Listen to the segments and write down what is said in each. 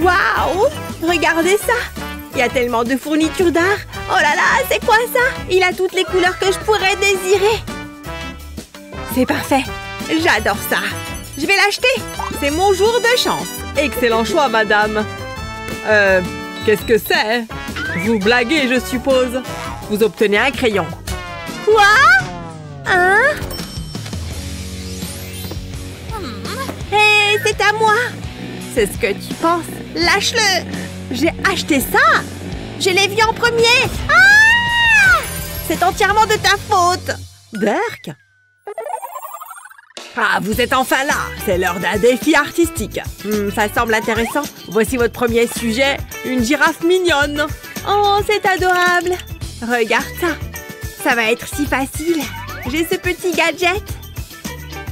Waouh! Regardez ça! Il y a tellement de fournitures d'art! Oh là là, c'est quoi ça? Il a toutes les couleurs que je pourrais désirer! C'est parfait! J'adore ça! Je vais l'acheter! C'est mon jour de chance! Excellent choix, madame! Qu'est-ce que c'est? Vous blaguez, je suppose. Vous obtenez un crayon. Quoi? Hein? Hé, c'est à moi! C'est ce que tu penses? Lâche-le! J'ai acheté ça! Je l'ai vu en premier! Ah! C'est entièrement de ta faute! Burk? Ah, vous êtes enfin là! C'est l'heure d'un défi artistique. Ça semble intéressant. Voici votre premier sujet, une girafe mignonne. Oh, c'est adorable! Regarde ça! Ça va être si facile! J'ai ce petit gadget!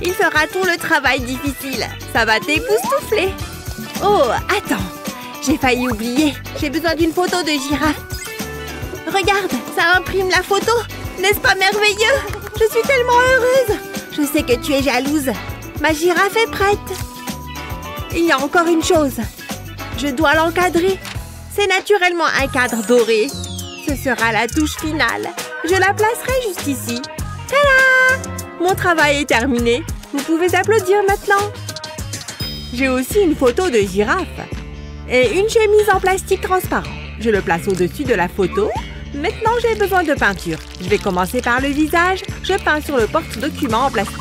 Il fera tout le travail difficile! Ça va t'époustoufler! Oh, attends! J'ai failli oublier! J'ai besoin d'une photo de girafe! Regarde! Ça imprime la photo! N'est-ce pas merveilleux? Je suis tellement heureuse! Je sais que tu es jalouse! Ma girafe est prête! Il y a encore une chose! Je dois l'encadrer! C'est naturellement un cadre doré! Ce sera la touche finale! Je la placerai juste ici! Tada! Mon travail est terminé! Vous pouvez applaudir maintenant! J'ai aussi une photo de girafe! Et une chemise en plastique transparent. Je le place au-dessus de la photo. Maintenant, j'ai besoin de peinture. Je vais commencer par le visage. Je peins sur le porte-document en plastique.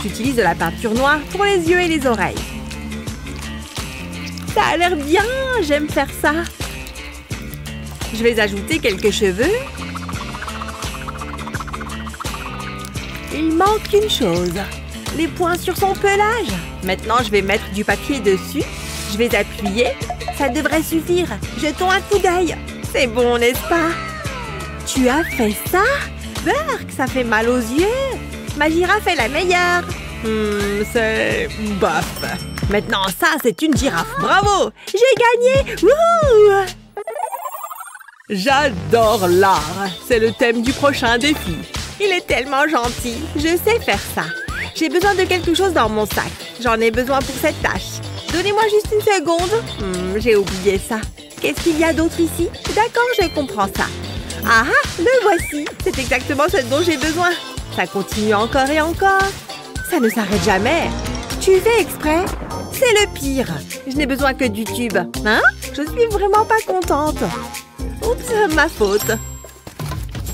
J'utilise de la peinture noire pour les yeux et les oreilles. Ça a l'air bien! J'aime faire ça. Je vais ajouter quelques cheveux. Il manque une chose. Les points sur son pelage. Maintenant, je vais mettre du papier dessus. Je vais appuyer. Ça devrait suffire. Jetons un coup d'œil. C'est bon, n'est-ce pas? Tu as fait ça? Burk, ça fait mal aux yeux. Ma girafe est la meilleure. C'est... bof. Maintenant, ça, c'est une girafe. Bravo! J'ai gagné! Wouhou! J'adore l'art. C'est le thème du prochain défi. Il est tellement gentil. Je sais faire ça. J'ai besoin de quelque chose dans mon sac. J'en ai besoin pour cette tâche. Donnez-moi juste une seconde. J'ai oublié ça. Qu'est-ce qu'il y a d'autre ici? D'accord, je comprends ça. Ah, le voici. C'est exactement ce dont j'ai besoin. Ça continue encore et encore. Ça ne s'arrête jamais. Tu fais exprès? C'est le pire. Je n'ai besoin que du tube. Hein? Je suis vraiment pas contente. Oups, ma faute.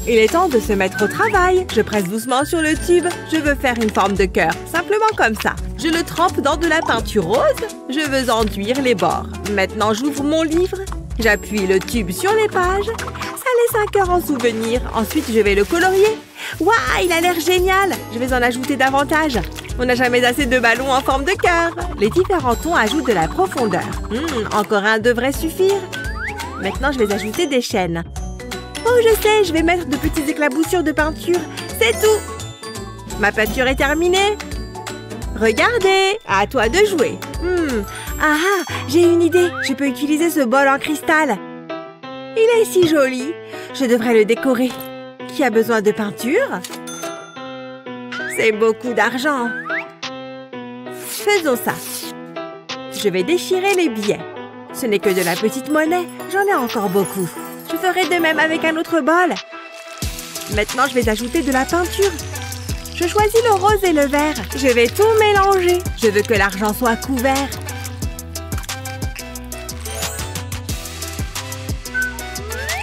Il est temps de se mettre au travail. Je presse doucement sur le tube. Je veux faire une forme de cœur, simplement comme ça. Je le trempe dans de la peinture rose. Je veux enduire les bords. Maintenant, j'ouvre mon livre. J'appuie le tube sur les pages. Ça laisse un cœur en souvenir. Ensuite, je vais le colorier. Waouh, il a l'air génial. Je vais en ajouter davantage. On n'a jamais assez de ballons en forme de cœur. Les différents tons ajoutent de la profondeur. Encore un devrait suffire. Maintenant, je vais ajouter des chaînes. Oh, je sais, je vais mettre de petites éclaboussures de peinture. C'est tout. Ma peinture est terminée. Regardez, à toi de jouer. J'ai une idée. Je peux utiliser ce bol en cristal. Il est si joli. Je devrais le décorer. Qui a besoin de peinture? C'est beaucoup d'argent. Faisons ça. Je vais déchirer les billets. Ce n'est que de la petite monnaie. J'en ai encore beaucoup. Je ferai de même avec un autre bol. Maintenant, je vais ajouter de la peinture. Je choisis le rose et le vert. Je vais tout mélanger. Je veux que l'argent soit couvert.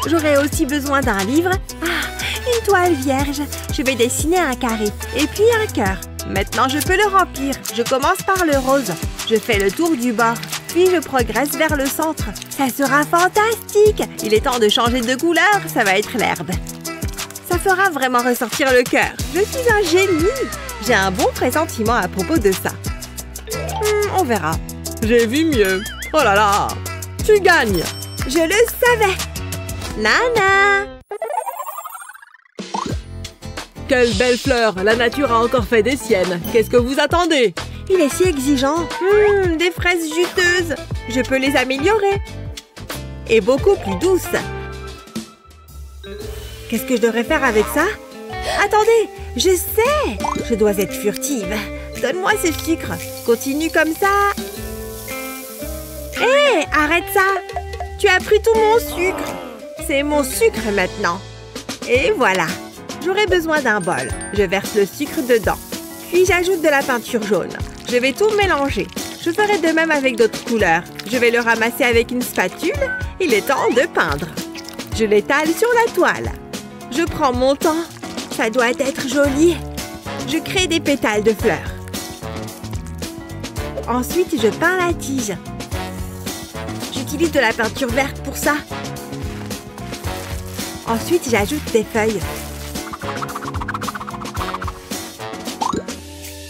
J'aurai aussi besoin d'un livre. Une toile vierge. Je vais dessiner un carré et puis un cœur. Maintenant, je peux le remplir. Je commence par le rose. Je fais le tour du bord. Puis je progresse vers le centre. Ça sera fantastique! Il est temps de changer de couleur. Ça va être l'herbe. Ça fera vraiment ressortir le cœur. Je suis un génie! J'ai un bon pressentiment à propos de ça. On verra. J'ai vu mieux. Oh là là! Tu gagnes! Je le savais! Nana! Quelle belle fleur! La nature a encore fait des siennes. Qu'est-ce que vous attendez? Il est si exigeant. Des fraises juteuses. Je peux les améliorer. Et beaucoup plus douces. Qu'est-ce que je devrais faire avec ça? Attendez, je sais. Je dois être furtive. Donne-moi ce sucre. Continue comme ça. Hé, Arrête ça! Tu as pris tout mon sucre! C'est mon sucre maintenant. Et voilà. J'aurai besoin d'un bol. Je verse le sucre dedans. Puis j'ajoute de la peinture jaune. Je vais tout mélanger. Je ferai de même avec d'autres couleurs. Je vais le ramasser avec une spatule. Il est temps de peindre. Je l'étale sur la toile. Je prends mon temps. Ça doit être joli. Je crée des pétales de fleurs. Ensuite, je peins la tige. J'utilise de la peinture verte pour ça. Ensuite, j'ajoute des feuilles.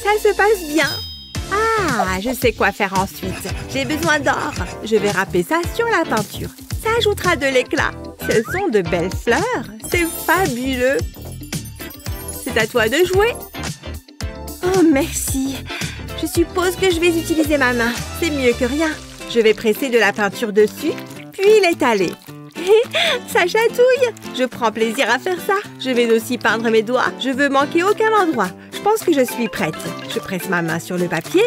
Ça se passe bien. Ah, je sais quoi faire ensuite. J'ai besoin d'or. Je vais râper ça sur la peinture. Ça ajoutera de l'éclat. Ce sont de belles fleurs. C'est fabuleux. C'est à toi de jouer. Oh, merci. Je suppose que je vais utiliser ma main. C'est mieux que rien. Je vais presser de la peinture dessus, puis l'étaler. Ça chatouille. Je prends plaisir à faire ça. Je vais aussi peindre mes doigts. Je veux manquer aucun endroit. Je pense que je suis prête. Je presse ma main sur le papier.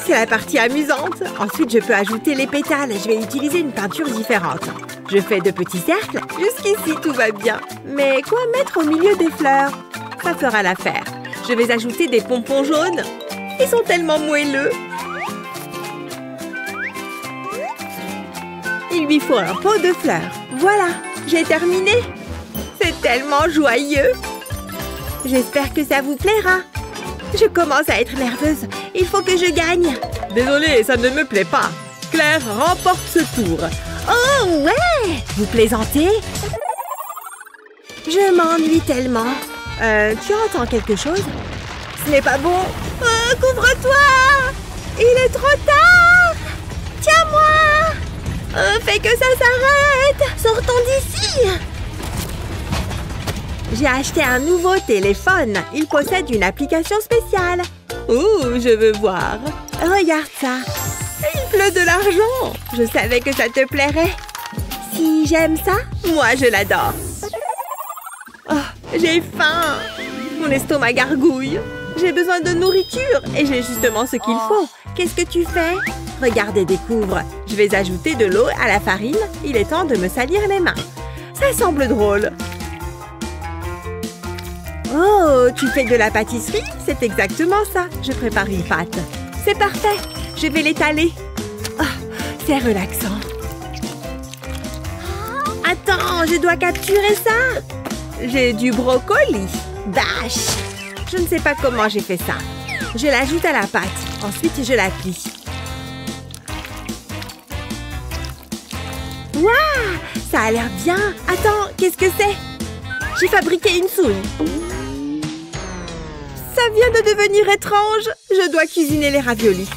C'est la partie amusante. Ensuite, je peux ajouter les pétales. Je vais utiliser une peinture différente. Je fais de petits cercles. Jusqu'ici, tout va bien. Mais quoi mettre au milieu des fleurs? Ça fera l'affaire. Je vais ajouter des pompons jaunes. Ils sont tellement moelleux. Il lui faut un pot de fleurs. Voilà, j'ai terminé. C'est tellement joyeux. J'espère que ça vous plaira. Je commence à être nerveuse. Il faut que je gagne. Désolée, ça ne me plaît pas. Claire remporte ce tour. Oh ouais! Vous plaisantez? Je m'ennuie tellement. Tu entends quelque chose? Ce n'est pas bon. Oh, couvre-toi! Il est trop tard! Tiens-moi! Fais que ça s'arrête! Sortons d'ici! J'ai acheté un nouveau téléphone. Il possède une application spéciale. Ouh, je veux voir. Regarde ça. Il pleut de l'argent. Je savais que ça te plairait. Si j'aime ça, moi je l'adore. Oh, j'ai faim. Mon estomac gargouille. J'ai besoin de nourriture et j'ai justement ce qu'il faut. Qu'est-ce que tu fais? Regarde et découvre. Je vais ajouter de l'eau à la farine. Il est temps de me salir les mains. Ça semble drôle. Oh, tu fais de la pâtisserie? C'est exactement ça. Je prépare une pâte. C'est parfait. Je vais l'étaler. Oh, c'est relaxant. Attends, je dois capturer ça. J'ai du brocoli. Bâche. Je ne sais pas comment j'ai fait ça. Je l'ajoute à la pâte. Ensuite, je la plie. Waouh! Ça a l'air bien. Attends, qu'est-ce que c'est? J'ai fabriqué une souris. Ça vient de devenir étrange. Je dois cuisiner les raviolis.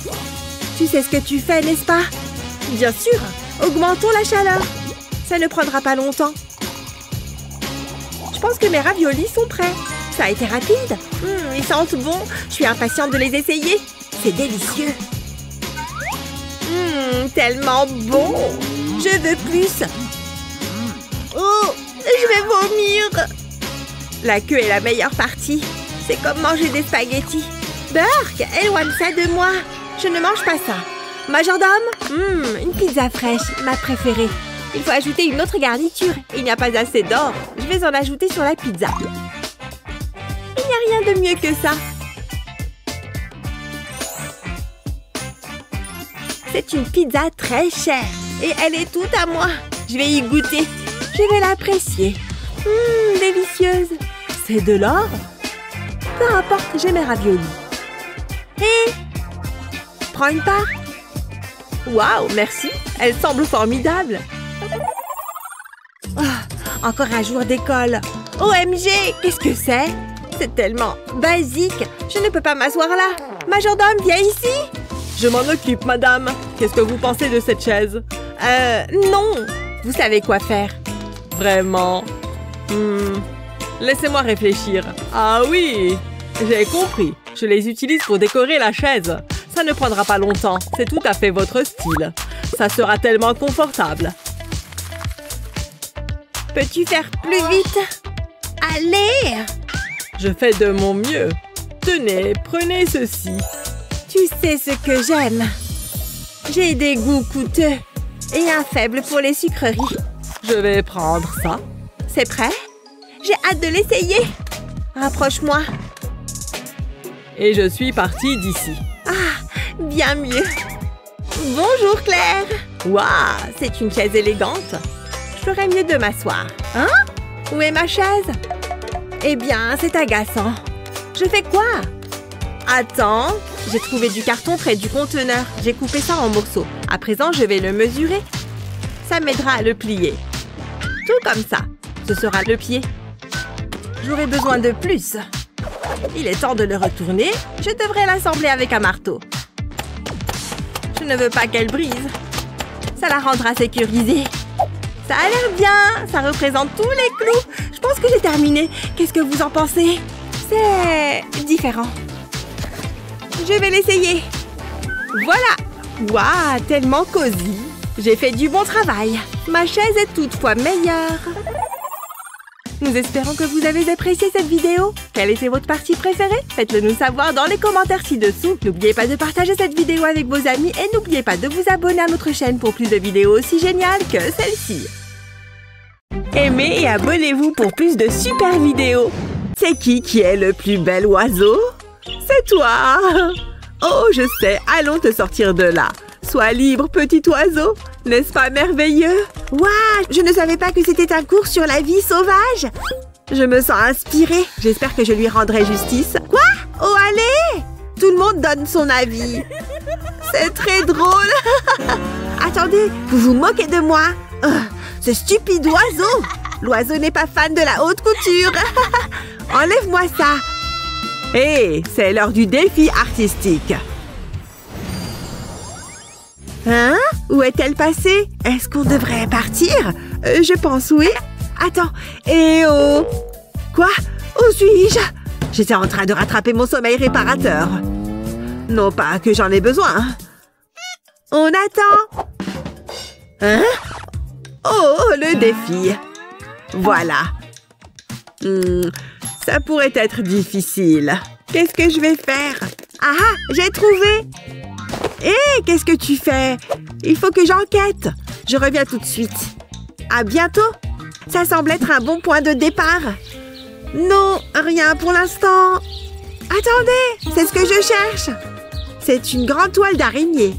Tu sais ce que tu fais, n'est-ce pas? Bien sûr. Augmentons la chaleur. Ça ne prendra pas longtemps. Je pense que mes raviolis sont prêts. Ça a été rapide. Ils sentent bon. Je suis impatiente de les essayer. C'est délicieux. Tellement bon. Je veux plus. Oh, je vais vomir. La queue est la meilleure partie. C'est comme manger des spaghettis. Burk, éloigne ça de moi. Je ne mange pas ça. Majordome, une pizza fraîche, ma préférée. Il faut ajouter une autre garniture. Il n'y a pas assez d'or. Je vais en ajouter sur la pizza. Il n'y a rien de mieux que ça. C'est une pizza très chère. Et elle est toute à moi. Je vais y goûter. Je vais l'apprécier. Délicieuse. C'est de l'or? Peu importe, j'ai mes raviolis. Hé! Prends une part. Waouh, merci. Elle semble formidable. Oh, encore un jour d'école. OMG, qu'est-ce que c'est? C'est tellement basique. Je ne peux pas m'asseoir là. Majordome, viens ici. Je m'en occupe, madame. Qu'est-ce que vous pensez de cette chaise? Non. Vous savez quoi faire. Vraiment? Laissez-moi réfléchir. Ah oui, j'ai compris. Je les utilise pour décorer la chaise. Ça ne prendra pas longtemps. C'est tout à fait votre style. Ça sera tellement confortable. Peux-tu faire plus vite? Allez! Je fais de mon mieux. Tenez, prenez ceci. Tu sais ce que j'aime. J'ai des goûts coûteux. et un faible pour les sucreries. Je vais prendre ça. C'est prêt? J'ai hâte de l'essayer. Rapproche-moi. Et je suis partie d'ici. Ah, bien mieux. Bonjour Claire. Waouh, c'est une chaise élégante. Je ferais mieux de m'asseoir. Hein? Où est ma chaise? Eh bien, c'est agaçant. Je fais quoi? Attends, j'ai trouvé du carton près du conteneur. J'ai coupé ça en morceaux. À présent, je vais le mesurer. Ça m'aidera à le plier. Tout comme ça. Ce sera le pied. J'aurai besoin de plus. Il est temps de le retourner. Je devrais l'assembler avec un marteau. Je ne veux pas qu'elle brise. Ça la rendra sécurisée. Ça a l'air bien. Ça représente tous les clous. Je pense que j'ai terminé. Qu'est-ce que vous en pensez? C'est différent. Je vais l'essayer. Voilà. Waouh, tellement cosy. J'ai fait du bon travail. Ma chaise est toutefois meilleure. Nous espérons que vous avez apprécié cette vidéo. Quelle était votre partie préférée? Faites-le nous savoir dans les commentaires ci-dessous. N'oubliez pas de partager cette vidéo avec vos amis et n'oubliez pas de vous abonner à notre chaîne pour plus de vidéos aussi géniales que celle-ci. Aimez et abonnez-vous pour plus de super vidéos. C'est qui est le plus bel oiseau? C'est toi! Oh, je sais, allons te sortir de là. Sois libre, petit oiseau. N'est-ce pas merveilleux? Waouh, je ne savais pas que c'était un cours sur la vie sauvage. Je me sens inspirée. J'espère que je lui rendrai justice. Quoi? Oh, allez! Tout le monde donne son avis. C'est très drôle. Attendez, vous vous moquez de moi? Ce stupide oiseau! L'oiseau n'est pas fan de la haute couture. Enlève-moi ça. Hé, c'est l'heure du défi artistique. Hein? Où est-elle passée? Est-ce qu'on devrait partir? Je pense oui. Attends. Eh oh! Quoi? Où suis-je? J'étais en train de rattraper mon sommeil réparateur. Non pas que j'en ai besoin. On attend. Hein? Oh, le défi. Voilà. Ça pourrait être difficile. Qu'est-ce que je vais faire? Ah, j'ai trouvé! Hé, qu'est-ce que tu fais? Il faut que j'enquête. Je reviens tout de suite. À bientôt. Ça semble être un bon point de départ. Non, rien pour l'instant. Attendez, c'est ce que je cherche. C'est une grande toile d'araignée.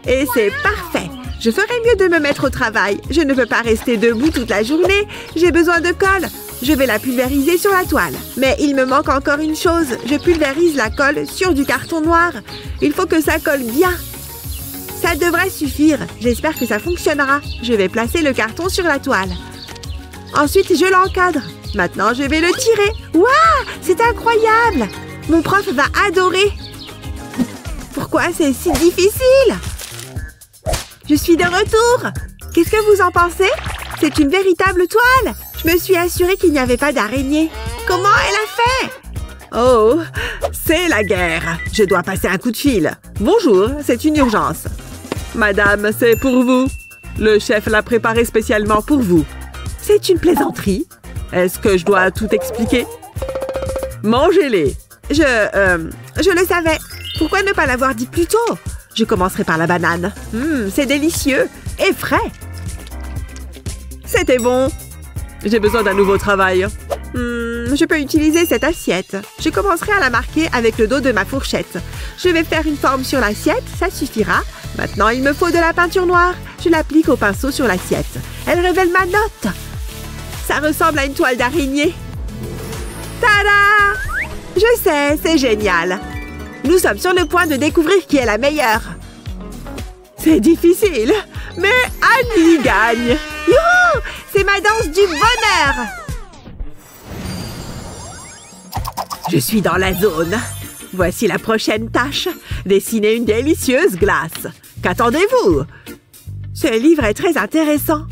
Et c'est parfait. Je ferais mieux de me mettre au travail. Je ne peux pas rester debout toute la journée. J'ai besoin de colle. Je vais la pulvériser sur la toile. Mais il me manque encore une chose. Je pulvérise la colle sur du carton noir. Il faut que ça colle bien. Ça devrait suffire. J'espère que ça fonctionnera. Je vais placer le carton sur la toile. Ensuite, je l'encadre. Maintenant, je vais le tirer. Waouh! C'est incroyable! Mon prof va adorer. Pourquoi c'est si difficile? Je suis de retour. Qu'est-ce que vous en pensez? C'est une véritable toile. Je me suis assurée qu'il n'y avait pas d'araignée. Comment elle a fait? Oh, c'est la guerre. Je dois passer un coup de fil. Bonjour, c'est une urgence. Madame, c'est pour vous. Le chef l'a préparé spécialement pour vous. C'est une plaisanterie. Est-ce que je dois tout expliquer? Mangez-les. Je le savais. Pourquoi ne pas l'avoir dit plus tôt? Je commencerai par la banane. C'est délicieux et frais. C'était bon. J'ai besoin d'un nouveau travail. Je peux utiliser cette assiette. Je commencerai à la marquer avec le dos de ma fourchette. Je vais faire une forme sur l'assiette, ça suffira. Maintenant, il me faut de la peinture noire. Je l'applique au pinceau sur l'assiette. Elle révèle ma note. Ça ressemble à une toile d'araignée. Tada! Je sais, c'est génial. Nous sommes sur le point de découvrir qui est la meilleure. C'est difficile, mais Annie gagne. Youhou! C'est ma danse du bonheur. Je suis dans la zone. Voici la prochaine tâche. Dessiner une délicieuse glace. Qu'attendez-vous? Ce livre est très intéressant.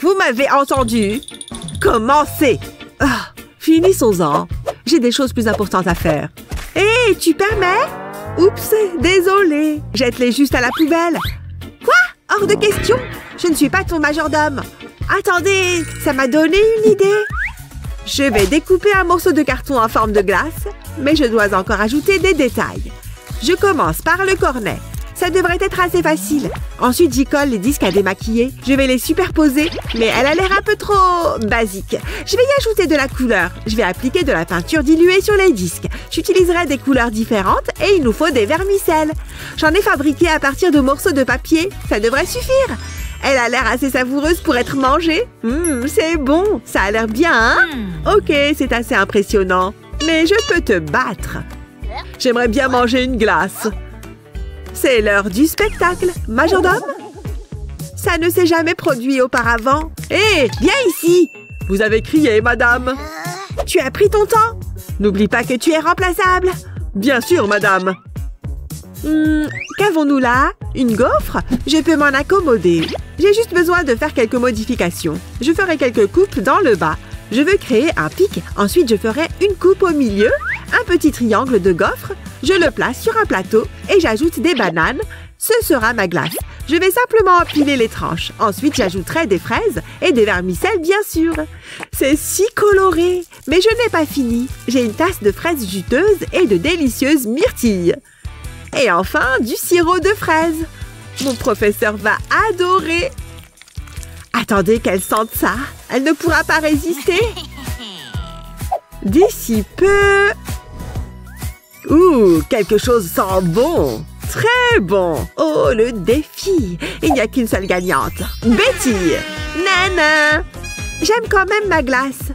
Vous m'avez entendu? Commencez. Finissons-en. J'ai des choses plus importantes à faire. Hé, tu permets? Oups, désolée. Jette-les juste à la poubelle. Quoi? Hors de question. Je ne suis pas ton majordome. Attendez, ça m'a donné une idée. Je vais découper un morceau de carton en forme de glace, mais je dois encore ajouter des détails. Je commence par le cornet. Ça devrait être assez facile. Ensuite, j'y colle les disques à démaquiller. Je vais les superposer, mais elle a l'air un peu trop basique. Je vais y ajouter de la couleur. Je vais appliquer de la peinture diluée sur les disques. J'utiliserai des couleurs différentes et il nous faut des vermicelles. J'en ai fabriqué à partir de morceaux de papier. Ça devrait suffire. Elle a l'air assez savoureuse pour être mangée. C'est bon. Ça a l'air bien, hein? Ok, c'est assez impressionnant. Mais je peux te battre. J'aimerais bien manger une glace. C'est l'heure du spectacle. Majordome? Ça ne s'est jamais produit auparavant. Hé, viens ici! Vous avez crié, madame. Tu as pris ton temps? N'oublie pas que tu es remplaçable. Bien sûr, madame. Qu'avons-nous là? Une gaufre? Je peux m'en accommoder. J'ai juste besoin de faire quelques modifications. Je ferai quelques coupes dans le bas. Je veux créer un pic. Ensuite, je ferai une coupe au milieu, un petit triangle de gaufre. Je le place sur un plateau et j'ajoute des bananes. Ce sera ma glace. Je vais simplement empiler les tranches. Ensuite, j'ajouterai des fraises et des vermicelles, bien sûr. C'est si coloré. Mais je n'ai pas fini. J'ai une tasse de fraises juteuses et de délicieuses myrtilles. Et enfin, du sirop de fraises. Mon professeur va adorer. Attendez qu'elle sente ça. Elle ne pourra pas résister. D'ici peu... Ouh, quelque chose sent bon. Très bon. Oh, le défi. Il n'y a qu'une seule gagnante. Betty. Nana. J'aime quand même ma glace.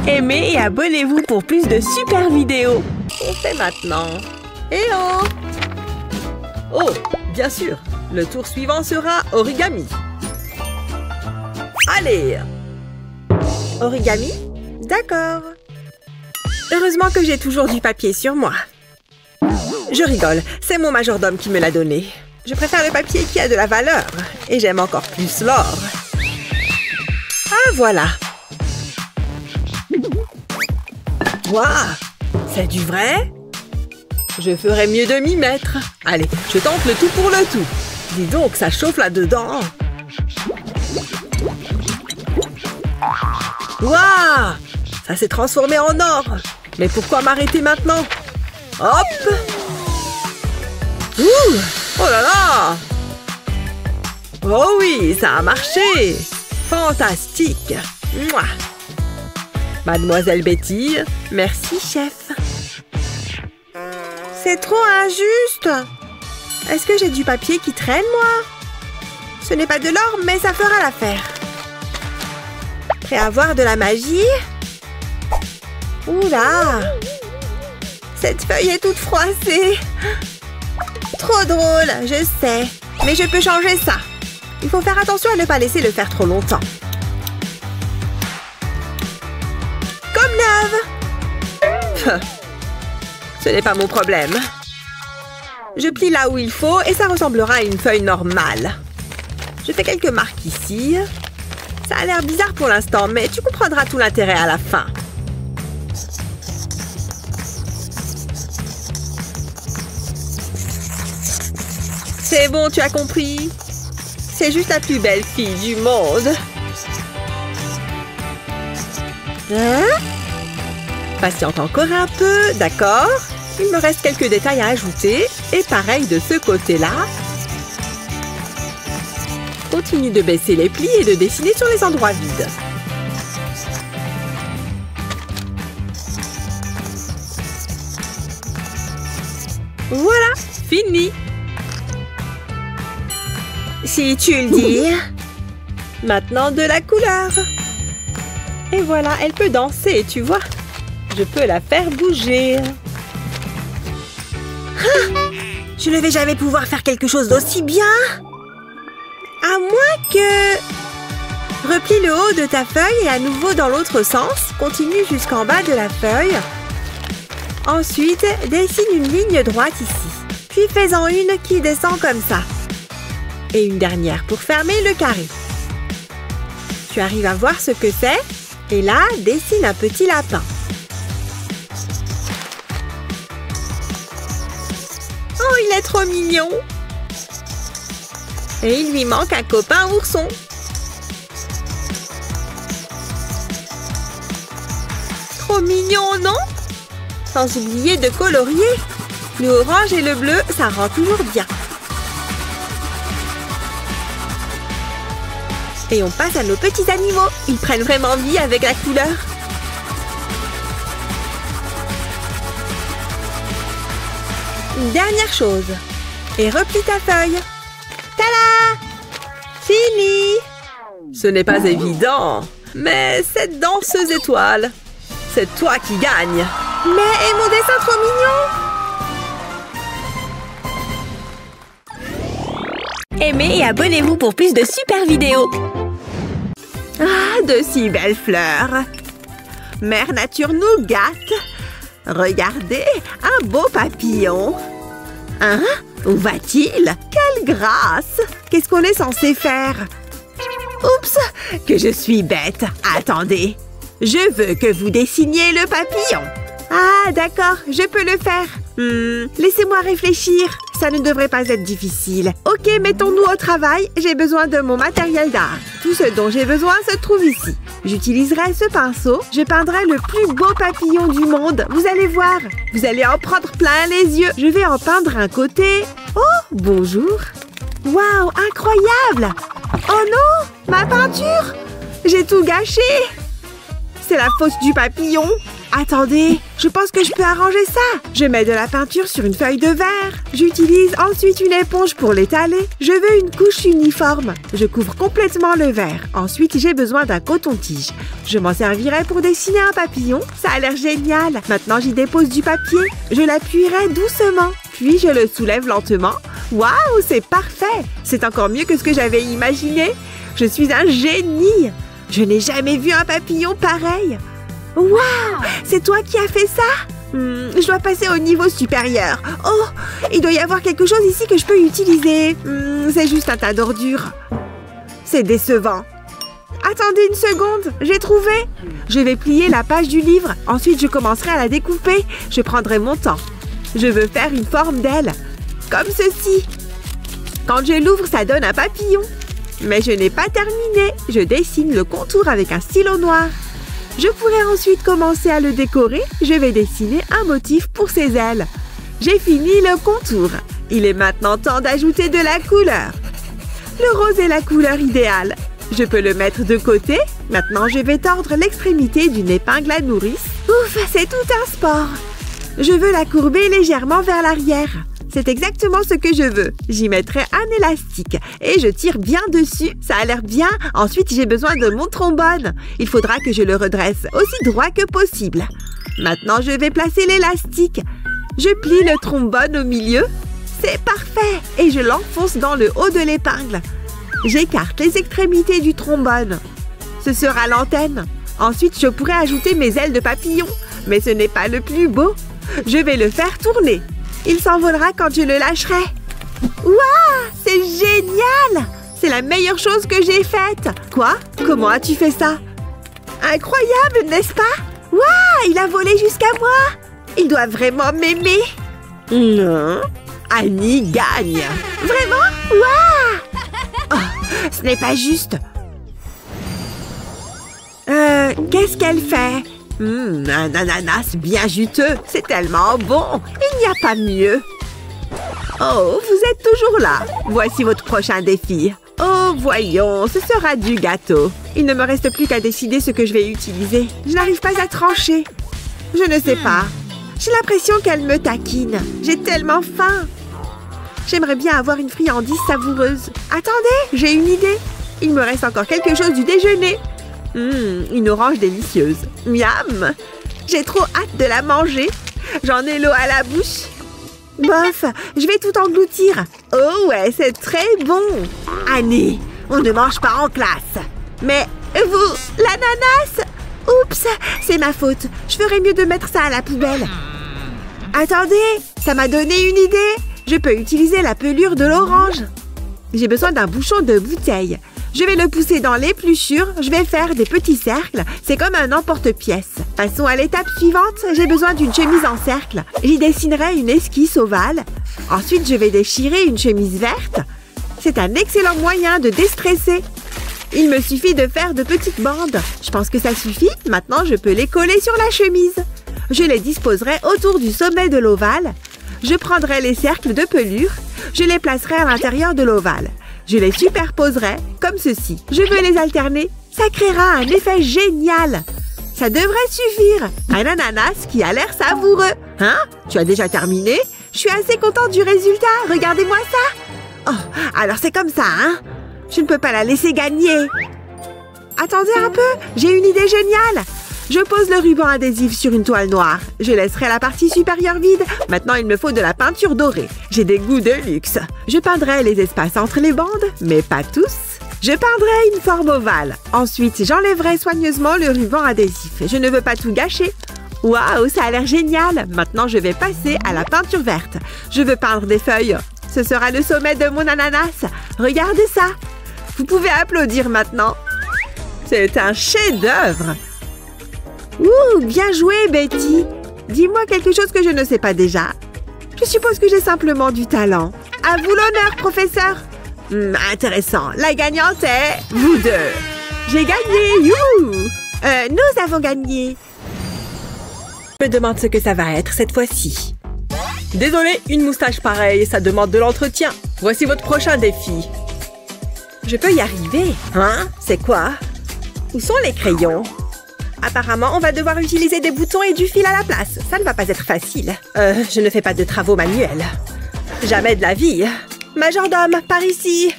Aimez et abonnez-vous pour plus de super vidéos. On fait maintenant. Hello. Oh, bien sûr. Le tour suivant sera origami. Allez. Origami? D'accord. Heureusement que j'ai toujours du papier sur moi. Je rigole, c'est mon majordome qui me l'a donné. Je préfère le papier qui a de la valeur. Et j'aime encore plus l'or. Ah, voilà. Waouh, c'est du vrai? Je ferais mieux de m'y mettre. Allez, je tente le tout pour le tout. Dis donc, ça chauffe là-dedans. Waouh, ça s'est transformé en or. Mais pourquoi m'arrêter maintenant? Hop! Ouh! Oh là là! Oh oui, ça a marché! Fantastique! Mouah. Mademoiselle Betty, merci, chef. C'est trop injuste! Est-ce que j'ai du papier qui traîne, moi? Ce n'est pas de l'or, mais ça fera l'affaire. Prêt à voir de la magie? Oula! Cette feuille est toute froissée. Trop drôle, je sais. Mais je peux changer ça. Il faut faire attention à ne pas laisser le faire trop longtemps. Comme neuve! Ce n'est pas mon problème. Je plie là où il faut et ça ressemblera à une feuille normale. Je fais quelques marques ici. Ça a l'air bizarre pour l'instant, mais tu comprendras tout l'intérêt à la fin. C'est bon, tu as compris? C'est juste la plus belle fille du monde. Hein? Patiente encore un peu, d'accord? Il me reste quelques détails à ajouter. Et pareil de ce côté-là. Continue de baisser les plis et de dessiner sur les endroits vides. Voilà, fini! Si tu le dis. Maintenant de la couleur. Et voilà, elle peut danser, tu vois. Je peux la faire bouger. Ah, je ne vais jamais pouvoir faire quelque chose d'aussi bien. À moins que... Replie le haut de ta feuille et à nouveau dans l'autre sens. Continue jusqu'en bas de la feuille. Ensuite, dessine une ligne droite ici. Puis fais-en une qui descend comme ça. Et une dernière pour fermer le carré. Tu arrives à voir ce que c'est? Et là, dessine un petit lapin. Oh, il est trop mignon! Et il lui manque un copain ourson. Trop mignon, non? Sans oublier de colorier. Le orange et le bleu, ça rend toujours bien. Et on passe à nos petits animaux. Ils prennent vraiment vie avec la couleur. Une dernière chose. Et replie ta feuille. Tada! Fini! Ce n'est pas évident, mais cette danseuse étoile, c'est toi qui gagne. Mais et mon dessin trop mignon! Aimez et abonnez-vous pour plus de super vidéos. Ah, de si belles fleurs. Mère Nature nous gâte. Regardez, un beau papillon. Hein? Où va-t-il? Quelle grâce! Qu'est-ce qu'on est censé faire? Oups! Que je suis bête! Attendez! Je veux que vous dessiniez le papillon. Ah, d'accord, je peux le faire. Laissez-moi réfléchir. Ça ne devrait pas être difficile. Ok, mettons-nous au travail. J'ai besoin de mon matériel d'art. Tout ce dont j'ai besoin se trouve ici. J'utiliserai ce pinceau. Je peindrai le plus beau papillon du monde. Vous allez voir. Vous allez en prendre plein les yeux. Je vais en peindre un côté. Oh, bonjour. Waouh, incroyable. Oh non, ma peinture. J'ai tout gâché. C'est la faute du papillon. Attendez, je pense que je peux arranger ça. Je mets de la peinture sur une feuille de verre. J'utilise ensuite une éponge pour l'étaler. Je veux une couche uniforme. Je couvre complètement le verre. Ensuite, j'ai besoin d'un coton-tige. Je m'en servirai pour dessiner un papillon. Ça a l'air génial. Maintenant, j'y dépose du papier. Je l'appuierai doucement. Puis, je le soulève lentement. Waouh, c'est parfait. C'est encore mieux que ce que j'avais imaginé. Je suis un génie. Je n'ai jamais vu un papillon pareil. Waouh! C'est toi qui as fait ça? Je dois passer au niveau supérieur. Oh! Il doit y avoir quelque chose ici que je peux utiliser. C'est juste un tas d'ordures. C'est décevant. Attendez une seconde, j'ai trouvé. Je vais plier la page du livre. Ensuite, je commencerai à la découper. Je prendrai mon temps. Je veux faire une forme d'aile. Comme ceci. Quand je l'ouvre, ça donne un papillon. Mais je n'ai pas terminé. Je dessine le contour avec un stylo noir. Je pourrais ensuite commencer à le décorer. Je vais dessiner un motif pour ses ailes. J'ai fini le contour. Il est maintenant temps d'ajouter de la couleur. Le rose est la couleur idéale. Je peux le mettre de côté. Maintenant, je vais tordre l'extrémité d'une épingle à nourrice. Ouf, c'est tout un sport. Je veux la courber légèrement vers l'arrière. C'est exactement ce que je veux. J'y mettrai un élastique et je tire bien dessus. Ça a l'air bien. Ensuite, j'ai besoin de mon trombone. Il faudra que je le redresse aussi droit que possible. Maintenant, je vais placer l'élastique. Je plie le trombone au milieu. C'est parfait. Et je l'enfonce dans le haut de l'épingle. J'écarte les extrémités du trombone. Ce sera l'antenne. Ensuite, je pourrai ajouter mes ailes de papillon. Mais ce n'est pas le plus beau. Je vais le faire tourner. Il s'envolera quand je le lâcherai. Waouh! C'est génial! C'est la meilleure chose que j'ai faite. Quoi? Comment as-tu fait ça? Incroyable, n'est-ce pas? Waouh! Il a volé jusqu'à moi. Il doit vraiment m'aimer. Non. Annie gagne. Vraiment? Waouh! Oh, ce n'est pas juste. Qu'est-ce qu'elle fait? Un ananas bien juteux. C'est tellement bon. Il n'y a pas mieux. Oh, vous êtes toujours là. Voici votre prochain défi. Oh, voyons, ce sera du gâteau. Il ne me reste plus qu'à décider ce que je vais utiliser. Je n'arrive pas à trancher. Je ne sais pas. J'ai l'impression qu'elle me taquine. J'ai tellement faim. J'aimerais bien avoir une friandise savoureuse. Attendez, j'ai une idée. Il me reste encore quelque chose du déjeuner. Une orange délicieuse. Miam! J'ai trop hâte de la manger. J'en ai l'eau à la bouche. Bof, je vais tout engloutir. Oh ouais, c'est très bon. Annie, on ne mange pas en classe. Mais vous, l'ananas? Oups, c'est ma faute. Je ferais mieux de mettre ça à la poubelle. Attendez, ça m'a donné une idée. Je peux utiliser la pelure de l'orange. J'ai besoin d'un bouchon de bouteille. Je vais le pousser dans l'épluchure. Je vais faire des petits cercles. C'est comme un emporte-pièce. Passons à l'étape suivante. J'ai besoin d'une chemise en cercle. J'y dessinerai une esquisse ovale. Ensuite, je vais déchirer une chemise verte. C'est un excellent moyen de déstresser. Il me suffit de faire de petites bandes. Je pense que ça suffit. Maintenant, je peux les coller sur la chemise. Je les disposerai autour du sommet de l'ovale. Je prendrai les cercles de pelure, je les placerai à l'intérieur de l'ovale. Je les superposerai comme ceci. Je veux les alterner. Ça créera un effet génial. Ça devrait suffire. Un ananas qui a l'air savoureux. Hein? Tu as déjà terminé? Je suis assez contente du résultat. Regardez-moi ça. Oh, alors c'est comme ça, hein? Je ne peux pas la laisser gagner. Attendez un peu, j'ai une idée géniale. Je pose le ruban adhésif sur une toile noire. Je laisserai la partie supérieure vide. Maintenant, il me faut de la peinture dorée. J'ai des goûts de luxe. Je peindrai les espaces entre les bandes, mais pas tous. Je peindrai une forme ovale. Ensuite, j'enlèverai soigneusement le ruban adhésif. Je ne veux pas tout gâcher. Waouh, ça a l'air génial. Maintenant, je vais passer à la peinture verte. Je veux peindre des feuilles. Ce sera le sommet de mon ananas. Regardez ça. Vous pouvez applaudir maintenant. C'est un chef-d'œuvre. Ouh, bien joué, Betty. Dis-moi quelque chose que je ne sais pas déjà. Je suppose que j'ai simplement du talent. À vous l'honneur, professeur. Intéressant. La gagnante est vous deux. J'ai gagné, youhou. Nous avons gagné. Je me demande ce que ça va être cette fois-ci. Désolé, une moustache pareille, ça demande de l'entretien. Voici votre prochain défi. Je peux y arriver. Hein? C'est quoi? Où sont les crayons? Apparemment, on va devoir utiliser des boutons et du fil à la place. Ça ne va pas être facile. Je ne fais pas de travaux manuels. Jamais de la vie. Majordome, par ici.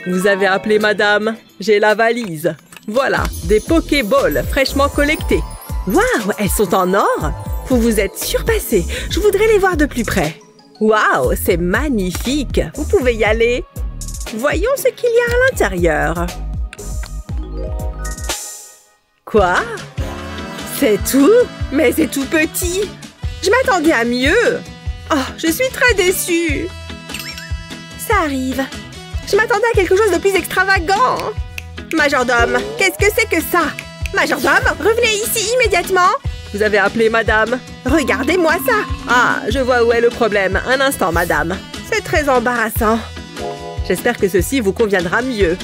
Vous avez appelé madame. J'ai la valise. Voilà, des Pokéballs fraîchement collectés. Waouh, elles sont en or? Vous vous êtes surpassé. Je voudrais les voir de plus près. Waouh, c'est magnifique. Vous pouvez y aller. Voyons ce qu'il y a à l'intérieur. Quoi? C'est tout? Mais c'est tout petit. Je m'attendais à mieux. Oh, je suis très déçue. Ça arrive. Je m'attendais à quelque chose de plus extravagant. Majordome, qu'est-ce que c'est que ça? Majordome, revenez ici immédiatement. Vous avez appelé madame. Regardez-moi ça. Ah, je vois où est le problème. Un instant, madame. C'est très embarrassant. J'espère que ceci vous conviendra mieux.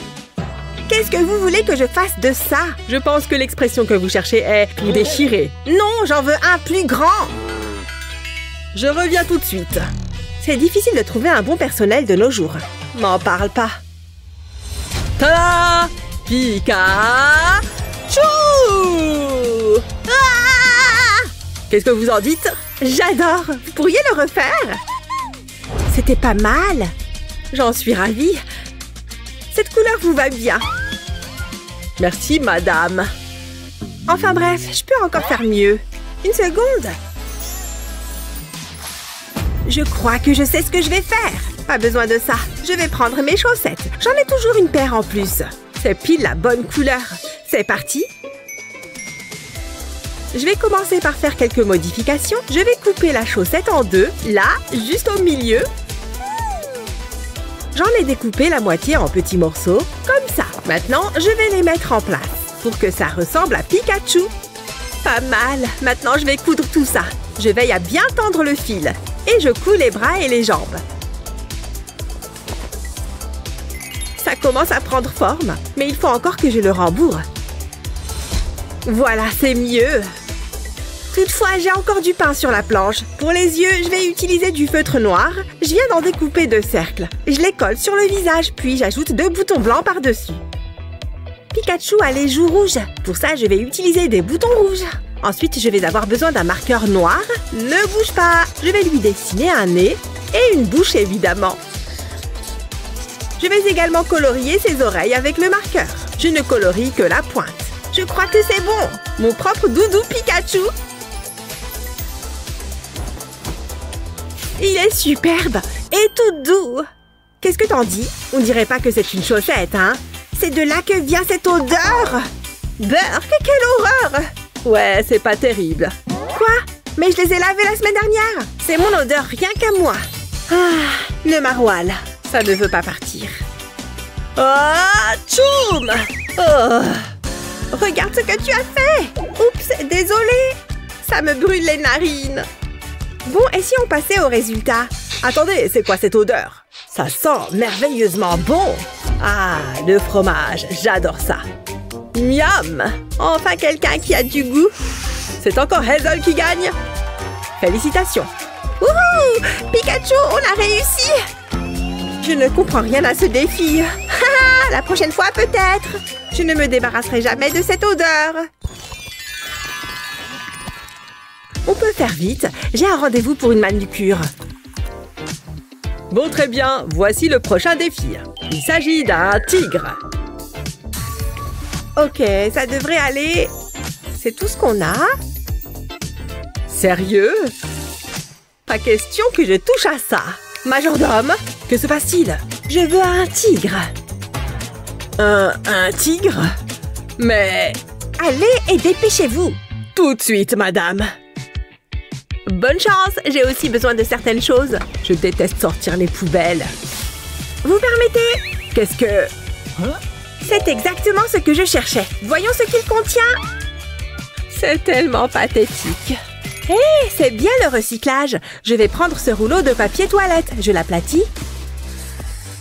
Qu'est-ce que vous voulez que je fasse de ça? Je pense que l'expression que vous cherchez est « tout déchirer ». Non, j'en veux un plus grand. Je reviens tout de suite. C'est difficile de trouver un bon personnel de nos jours. M'en parle pas. Tada! Pikachu! Ah! Qu'est-ce que vous en dites? J'adore. Vous pourriez le refaire? C'était pas mal. J'en suis ravie. Cette couleur vous va bien. Merci, madame. Enfin bref, je peux encore faire mieux. Une seconde. Je crois que je sais ce que je vais faire. Pas besoin de ça. Je vais prendre mes chaussettes. J'en ai toujours une paire en plus. C'est pile la bonne couleur. C'est parti. Je vais commencer par faire quelques modifications. Je vais couper la chaussette en deux. Là, juste au milieu. J'en ai découpé la moitié en petits morceaux, comme ça. Maintenant, je vais les mettre en place pour que ça ressemble à Pikachu. Pas mal. Maintenant, je vais coudre tout ça. Je veille à bien tendre le fil. Et je couds les bras et les jambes. Ça commence à prendre forme, mais il faut encore que je le rembourre. Voilà, c'est mieux. Toutefois, j'ai encore du pain sur la planche. Pour les yeux, je vais utiliser du feutre noir. Je viens d'en découper 2 cercles. Je les colle sur le visage, puis j'ajoute 2 boutons blancs par-dessus. Pikachu a les joues rouges. Pour ça, je vais utiliser des boutons rouges. Ensuite, je vais avoir besoin d'un marqueur noir. Ne bouge pas. Je vais lui dessiner un nez et une bouche, évidemment. Je vais également colorier ses oreilles avec le marqueur. Je ne colorie que la pointe. Je crois que c'est bon. Mon propre doudou Pikachu. Il est superbe et tout doux. Qu'est-ce que t'en dis? On dirait pas que c'est une chaussette, hein? C'est de là que vient cette odeur. Beurre, quelle horreur! Ouais, c'est pas terrible. Quoi? Mais je les ai lavés la semaine dernière. C'est mon odeur rien qu'à moi. Ah, le maroilles. Ça ne veut pas partir. Ah, tchoum! Oh. Regarde ce que tu as fait! Oups, désolée! Ça me brûle les narines. Bon, et si on passait au résultat? Attendez, c'est quoi cette odeur? Ça sent merveilleusement bon! Ah, le fromage, j'adore ça! Miam! Enfin quelqu'un qui a du goût! C'est encore Hazel qui gagne! Félicitations! Wouhou! Pikachu, on a réussi! Je ne comprends rien à ce défi. Haha, la prochaine fois peut-être. Je ne me débarrasserai jamais de cette odeur. On peut faire vite. J'ai un rendez-vous pour une manucure. Bon, très bien. Voici le prochain défi. Il s'agit d'un tigre. Ok, ça devrait aller. C'est tout ce qu'on a. Sérieux? Pas question que je touche à ça. Majordome, Que se passe-t-il? je veux un tigre. Un tigre? Mais... Allez et dépêchez-vous. Tout de suite, madame. Bonne chance, j'ai aussi besoin de certaines choses. Je déteste sortir les poubelles. Vous permettez? Qu'est-ce que... C'est exactement ce que je cherchais. Voyons ce qu'il contient. C'est tellement pathétique. Hé, c'est bien le recyclage. Je vais prendre ce rouleau de papier toilette. Je l'aplatis.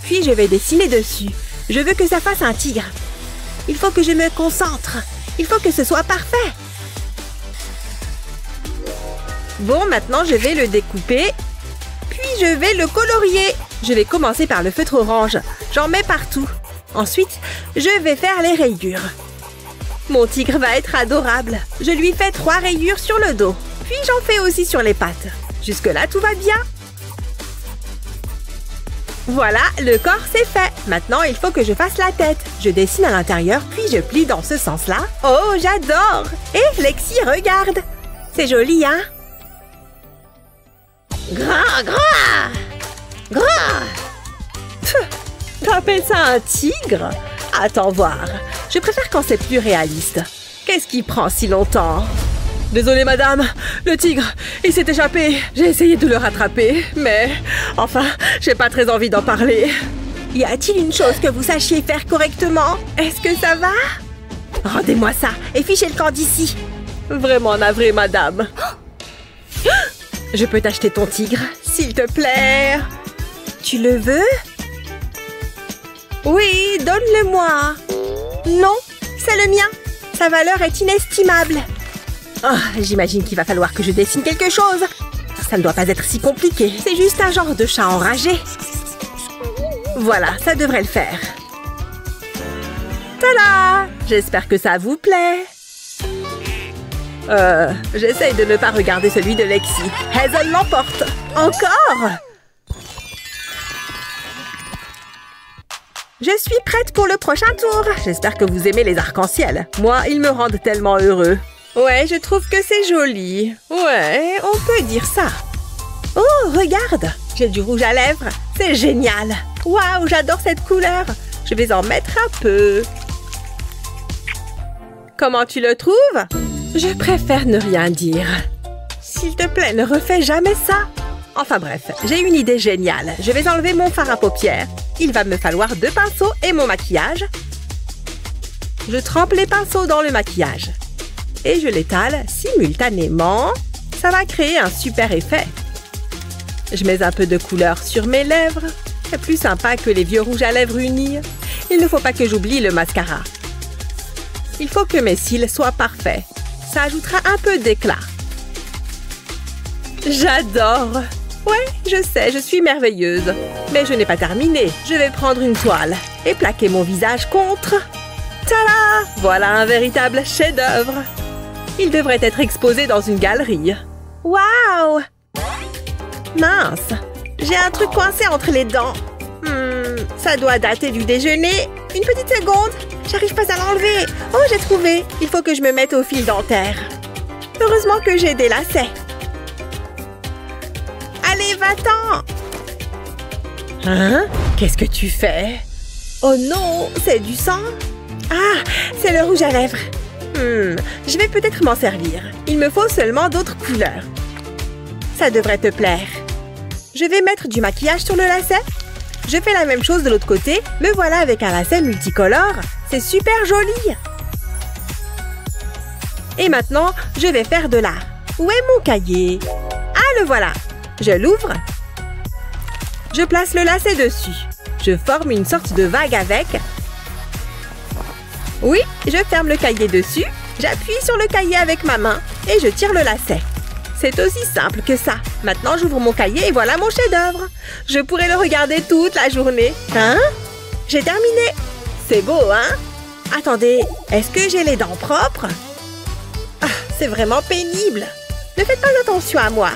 Puis je vais dessiner dessus. Je veux que ça fasse un tigre. Il faut que je me concentre. Il faut que ce soit parfait. Bon, maintenant je vais le découper. Puis je vais le colorier. Je vais commencer par le feutre orange. J'en mets partout. Ensuite, je vais faire les rayures. Mon tigre va être adorable. Je lui fais 3 rayures sur le dos. Puis j'en fais aussi sur les pattes. Jusque-là, tout va bien. Voilà, le corps c'est fait. Maintenant, il faut que je fasse la tête. Je dessine à l'intérieur, puis je plie dans ce sens-là. Oh, j'adore! Et Lexi, regarde! C'est joli, hein? Grand, grand! Grand! T'appelles ça un tigre? Attends voir. Je préfère quand c'est plus réaliste. Qu'est-ce qui prend si longtemps? Désolée, madame. Le tigre, il s'est échappé. J'ai essayé de le rattraper, mais... Enfin, j'ai pas très envie d'en parler. Y a-t-il une chose que vous sachiez faire correctement? Est-ce que ça va? Rendez-moi ça et fichez le camp d'ici. Vraiment navrée, madame. Je peux t'acheter ton tigre, s'il te plaît. Tu le veux? Oui, donne-le-moi. Non, c'est le mien. Sa valeur est inestimable. Oh, j'imagine qu'il va falloir que je dessine quelque chose. Ça ne doit pas être si compliqué. C'est juste un genre de chat enragé. Voilà, ça devrait le faire. Tada! J'espère que ça vous plaît. J'essaye de ne pas regarder celui de Lexi. Hazel l'emporte. Encore? Je suis prête pour le prochain tour. J'espère que vous aimez les arcs-en-ciel. Moi, ils me rendent tellement heureux. Ouais, je trouve que c'est joli. Ouais, on peut dire ça. Oh, regarde! J'ai du rouge à lèvres. C'est génial. Waouh, j'adore cette couleur. Je vais en mettre un peu. Comment tu le trouves? Je préfère ne rien dire. S'il te plaît, ne refais jamais ça. Enfin bref, j'ai une idée géniale. Je vais enlever mon fard à paupières. Il va me falloir 2 pinceaux et mon maquillage. Je trempe les pinceaux dans le maquillage. Et je l'étale simultanément. Ça va créer un super effet. Je mets un peu de couleur sur mes lèvres. C'est plus sympa que les vieux rouges à lèvres unis. Il ne faut pas que j'oublie le mascara. Il faut que mes cils soient parfaits. Ça ajoutera un peu d'éclat. J'adore! Ouais, je sais, je suis merveilleuse. Mais je n'ai pas terminé. Je vais prendre une toile et plaquer mon visage contre. Tada! Voilà un véritable chef-d'œuvre. Il devrait être exposé dans une galerie. Waouh! Mince! J'ai un truc coincé entre les dents. Ça doit dater du déjeuner. Une petite seconde. J'arrive pas à l'enlever. Oh, j'ai trouvé. Il faut que je me mette au fil dentaire. Heureusement que j'ai des lacets. Allez, va-t'en! Hein? Qu'est-ce que tu fais? Oh non, c'est du sang? Ah, c'est le rouge à lèvres. Je vais peut-être m'en servir. Il me faut seulement d'autres couleurs. Ça devrait te plaire. Je vais mettre du maquillage sur le lacet. Je fais la même chose de l'autre côté. Me voilà avec un lacet multicolore. C'est super joli. Et maintenant, je vais faire de l'art. Où est mon cahier? Ah, le voilà. Je l'ouvre. Je place le lacet dessus. Je forme une sorte de vague avec. Oui, je ferme le cahier dessus. J'appuie sur le cahier avec ma main et je tire le lacet. C'est aussi simple que ça. Maintenant, j'ouvre mon cahier et voilà mon chef-d'œuvre. Je pourrais le regarder toute la journée. Hein? J'ai terminé. C'est beau, hein? Attendez, est-ce que j'ai les dents propres? Ah, c'est vraiment pénible. Ne faites pas attention à moi.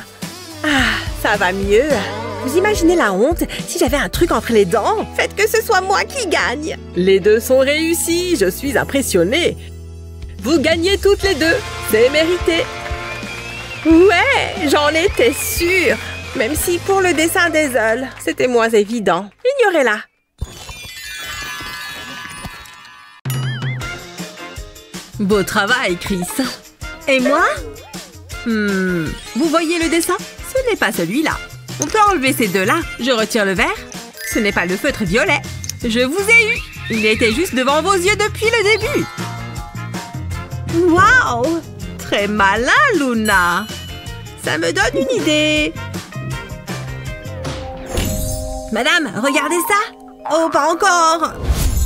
Ah, ça va mieux. Vous imaginez la honte si j'avais un truc entre les dents? Faites que ce soit moi qui gagne. Les deux sont réussis. Je suis impressionnée. Vous gagnez toutes les deux. C'est mérité. Ouais, j'en étais sûre. Même si pour le dessin des œufs, c'était moins évident. Ignorez-la. Beau travail, Chris. Et moi? Vous voyez le dessin? Ce n'est pas celui-là. On peut enlever ces deux-là. Je retire le vert. Ce n'est pas le feutre violet. Je vous ai eu. Il était juste devant vos yeux depuis le début. Waouh! Très malin, Luna. Ça me donne une idée. Madame, regardez ça. Oh, pas encore.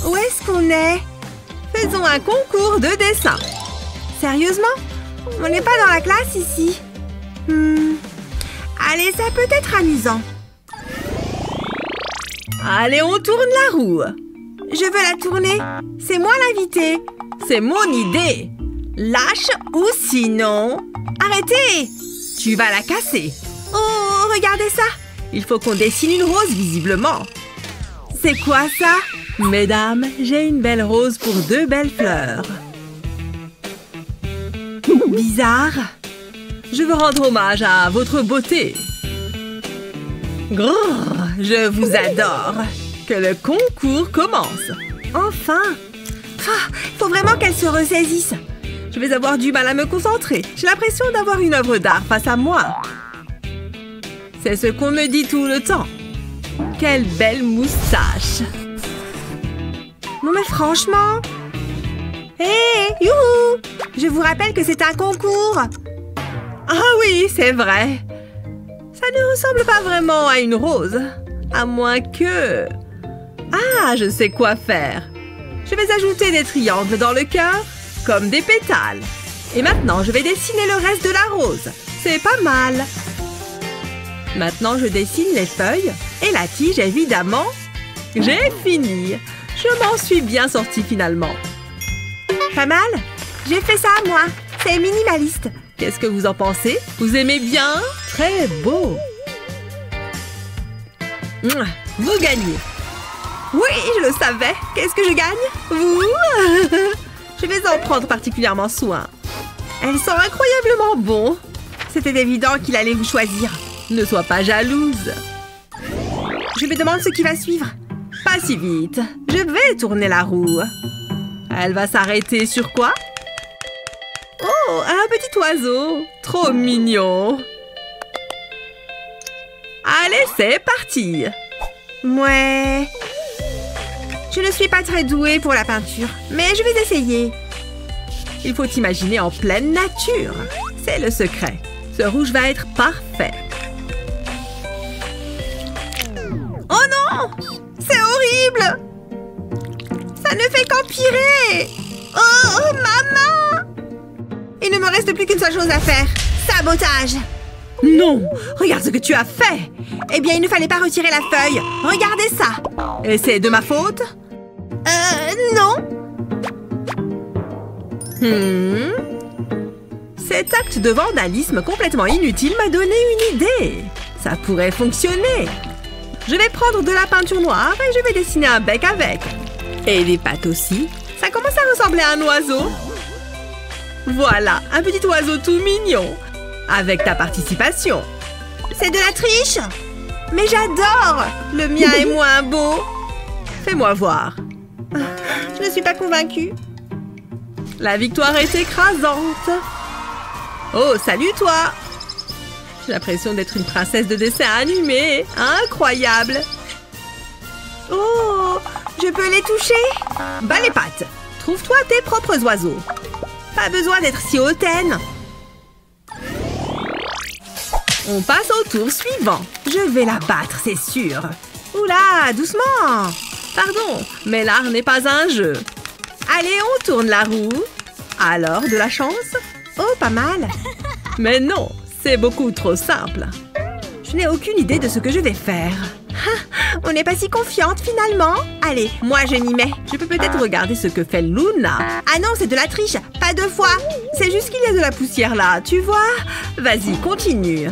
Où est-ce qu'on est? Faisons un concours de dessin. Sérieusement? On n'est pas dans la classe ici. Allez, ça peut être amusant. Allez, on tourne la roue. Je veux la tourner. C'est moi l'invité. C'est mon idée. Lâche ou sinon... Arrêtez! Tu vas la casser. Oh, regardez ça. Il faut qu'on dessine une rose, visiblement. C'est quoi ça? Mesdames, j'ai une belle rose pour deux belles fleurs. Bizarre. Je veux rendre hommage à votre beauté. Grrr, je vous adore. Que le concours commence. Enfin. Il faut vraiment qu'elle se ressaisisse. Je vais avoir du mal à me concentrer. J'ai l'impression d'avoir une œuvre d'art face à moi. C'est ce qu'on me dit tout le temps. Quelle belle moustache. Non mais franchement. Hé, youhou! Je vous rappelle que c'est un concours. Ah oui, c'est vrai. Ça ne ressemble pas vraiment à une rose. À moins que... Ah, je sais quoi faire. Je vais ajouter des triangles dans le cœur, comme des pétales. Et maintenant, je vais dessiner le reste de la rose. C'est pas mal. Maintenant, je dessine les feuilles et la tige, évidemment. J'ai fini. Je m'en suis bien sortie finalement. Pas mal? J'ai fait ça, moi. C'est minimaliste. Qu'est-ce que vous en pensez? Vous aimez bien? Très beau. Vous gagnez. Oui, je le savais. Qu'est-ce que je gagne? Vous? Je vais en prendre particulièrement soin. Elles sont incroyablement bons. C'était évident qu'il allait vous choisir. Ne sois pas jalouse. Je me demande ce qui va suivre. Pas si vite. Je vais tourner la roue. Elle va s'arrêter sur quoi? Oh, un petit oiseau. Trop mignon. Allez, c'est parti. Ouais. Je ne suis pas très douée pour la peinture, mais je vais essayer. Il faut imaginer en pleine nature. C'est le secret. Ce rouge va être parfait. Oh non! C'est horrible! Ça ne fait qu'empirer! Oh, maman! Il ne me reste plus qu'une seule chose à faire. Sabotage! Non! Regarde ce que tu as fait! Eh bien, il ne fallait pas retirer la feuille. Regardez ça! Et c'est de ma faute? Non. Cet acte de vandalisme complètement inutile m'a donné une idée. Ça pourrait fonctionner. Je vais prendre de la peinture noire et je vais dessiner un bec avec. Et des pattes aussi. Ça commence à ressembler à un oiseau. Voilà, un petit oiseau tout mignon. Avec ta participation. C'est de la triche! Mais j'adore! Le mien est moins beau. Fais-moi voir. Je ne suis pas convaincue. La victoire est écrasante. Oh, salut toi! J'ai l'impression d'être une princesse de dessin animé. Incroyable! Oh, je peux les toucher? Bas les pattes. Trouve-toi tes propres oiseaux. Pas besoin d'être si hautaine. On passe au tour suivant. Je vais la battre, c'est sûr. Oula, doucement! Pardon, mais l'art n'est pas un jeu. Allez, on tourne la roue. Alors, de la chance? Oh, pas mal. Mais non, C'est beaucoup trop simple. Je n'ai aucune idée de ce que je vais faire. On n'est pas si confiante finalement. Allez, moi je m'y mets. Je peux peut-être regarder ce que fait Luna. Ah non, c'est de la triche. Pas 2 fois. C'est juste qu'il y a de la poussière là, tu vois? Vas-y, continue.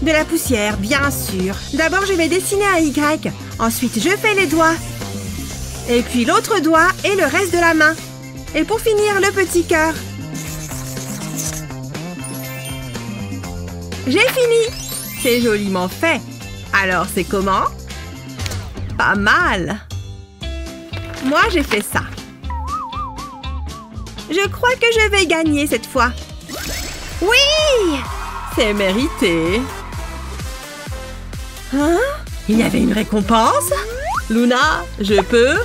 De la poussière, bien sûr. D'abord, je vais dessiner un Y. Ensuite, je fais les doigts. Et puis l'autre doigt et le reste de la main. Et pour finir, le petit cœur. J'ai fini. C'est joliment fait. Alors, c'est comment? Pas mal. Moi, j'ai fait ça. Je crois que je vais gagner cette fois. Oui! C'est mérité. Hein? Il y avait une récompense? Luna, je peux?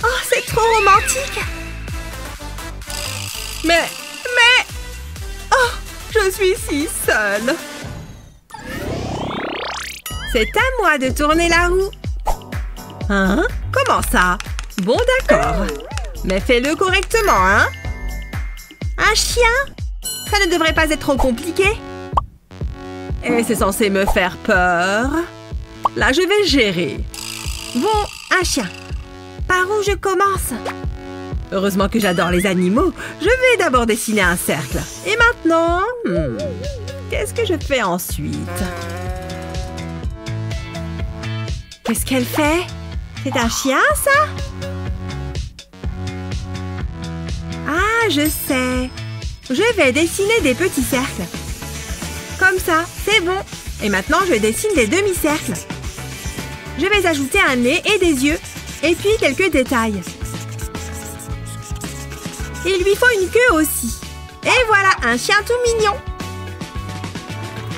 Oh, c'est trop romantique! Mais... Oh, je suis si seule. C'est à moi de tourner la roue. Hein? Comment ça? Bon, d'accord. Mais fais-le correctement, hein? Un chien? Ça ne devrait pas être trop compliqué. Et c'est censé me faire peur. Là, je vais gérer. Bon, un chien. Par où je commence? Heureusement que j'adore les animaux. Je vais d'abord dessiner un cercle. Et maintenant... qu'est-ce que je fais ensuite? Qu'est-ce qu'elle fait? C'est un chien, ça? Ah, je sais. Je vais dessiner des petits cercles. Comme ça, c'est bon. Et maintenant, je dessine des demi-cercles. Je vais ajouter un nez et des yeux. Et puis quelques détails. Il lui faut une queue aussi. Et voilà, un chien tout mignon.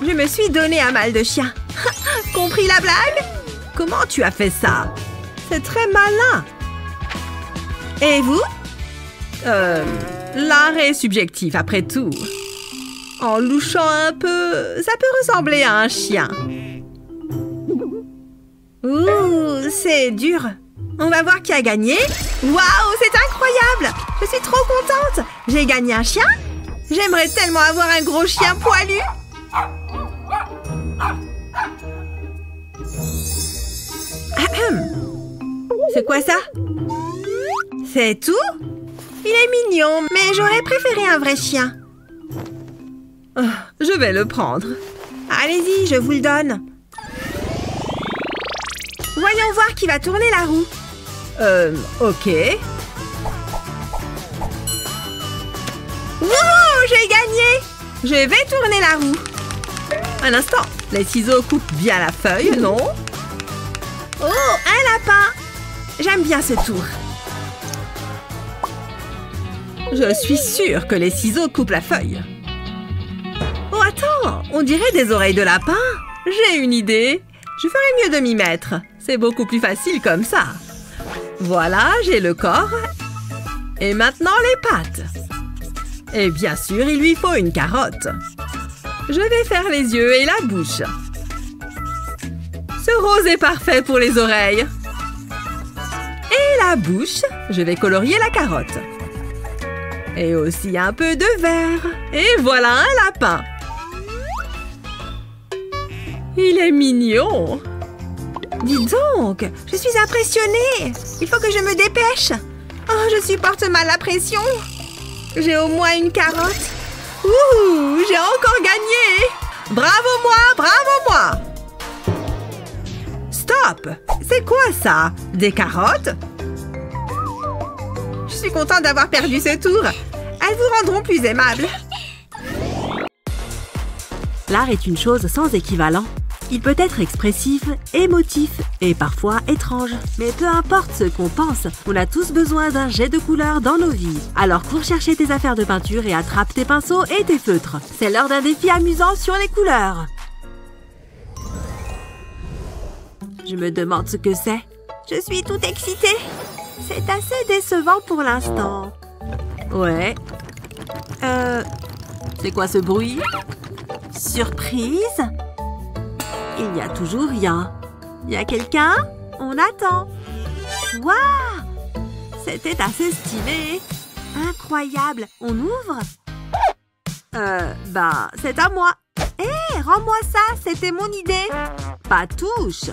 Je me suis donné un mal de chien. Compris la blague? Comment tu as fait ça? C'est très malin. Et vous? L'art est subjectif, après tout. En louchant un peu, ça peut ressembler à un chien. Ouh, c'est dur. On va voir qui a gagné. Waouh, c'est incroyable! Je suis trop contente. J'ai gagné un chien. J'aimerais tellement avoir un gros chien poilu. C'est quoi ça? C'est tout? Il est mignon, mais j'aurais préféré un vrai chien. Oh, je vais le prendre. Allez-y, je vous le donne. Voyons voir qui va tourner la roue. Ok. Wouhou, j'ai gagné! Je vais tourner la roue. Un instant, les ciseaux coupent bien la feuille, non? Oh, un lapin! J'aime bien ce tour. Je suis sûre que les ciseaux coupent la feuille. Oh, attends, on dirait des oreilles de lapin. J'ai une idée. Je ferais mieux de m'y mettre. C'est beaucoup plus facile comme ça. Voilà, j'ai le corps. Et maintenant, les pattes. Et bien sûr, il lui faut une carotte. Je vais faire les yeux et la bouche. Ce rose est parfait pour les oreilles. Et la bouche, je vais colorier la carotte. Et aussi un peu de vert. Et voilà un lapin. Il est mignon. Dis donc, je suis impressionnée. Il faut que je me dépêche. Oh, je supporte mal la pression. J'ai au moins une carotte. Ouh, j'ai encore gagné. Bravo moi, bravo moi. Stop! C'est quoi ça? Des carottes? Je suis contente d'avoir perdu ce tour. Elles vous rendront plus aimable. L'art est une chose sans équivalent. Il peut être expressif, émotif et parfois étrange. Mais peu importe ce qu'on pense, on a tous besoin d'un jet de couleur dans nos vies. Alors cours chercher tes affaires de peinture et attrape tes pinceaux et tes feutres. C'est l'heure d'un défi amusant sur les couleurs. Je me demande ce que c'est. Je suis toute excitée. C'est assez décevant pour l'instant. Ouais. C'est quoi ce bruit? Surprise? Il n'y a toujours rien. Y a quelqu'un? On attend. Waouh! C'était assez stylé. Incroyable. On ouvre? C'est à moi. Hé, rends-moi ça, c'était mon idée. Pas touche.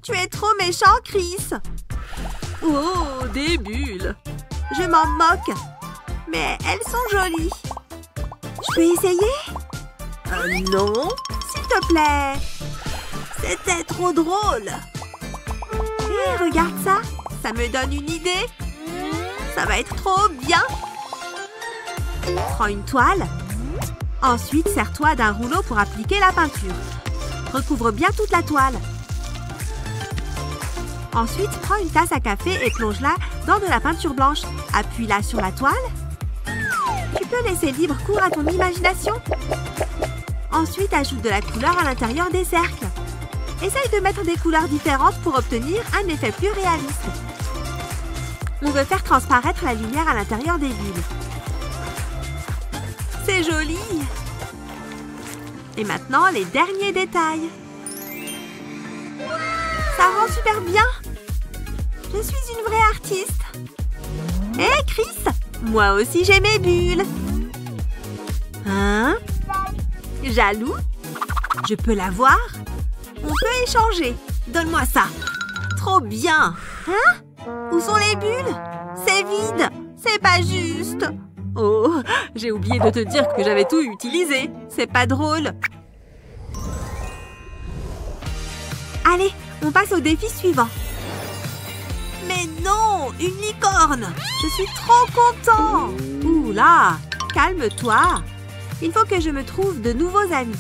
Tu es trop méchant, Chris. Oh, des bulles. Je m'en moque. Mais elles sont jolies. Je peux essayer? Non. S'il te plaît. C'était trop drôle. Hé, regarde ça. Ça me donne une idée. Ça va être trop bien. Prends une toile. Ensuite, sers-toi d'un rouleau pour appliquer la peinture. Recouvre bien toute la toile. Ensuite, prends une tasse à café et plonge-la dans de la peinture blanche. Appuie-la sur la toile. Tu peux laisser libre cours à ton imagination. Ensuite, ajoute de la couleur à l'intérieur des cercles. Essaye de mettre des couleurs différentes pour obtenir un effet plus réaliste. On veut faire transparaître la lumière à l'intérieur des bulles. C'est joli! Et maintenant, les derniers détails. Ça rend super bien! Je suis une vraie artiste. Hé, Chris! Moi aussi, j'ai mes bulles. Hein? Jaloux? Je peux la voir? On peut échanger. Donne-moi ça. Trop bien. Hein? Où sont les bulles? C'est vide. C'est pas juste. Oh, j'ai oublié de te dire que j'avais tout utilisé. C'est pas drôle. Allez, on passe au défi suivant. Mais non, une licorne. Je suis trop content. Ouh là, calme-toi. Il faut que je me trouve de nouveaux amis.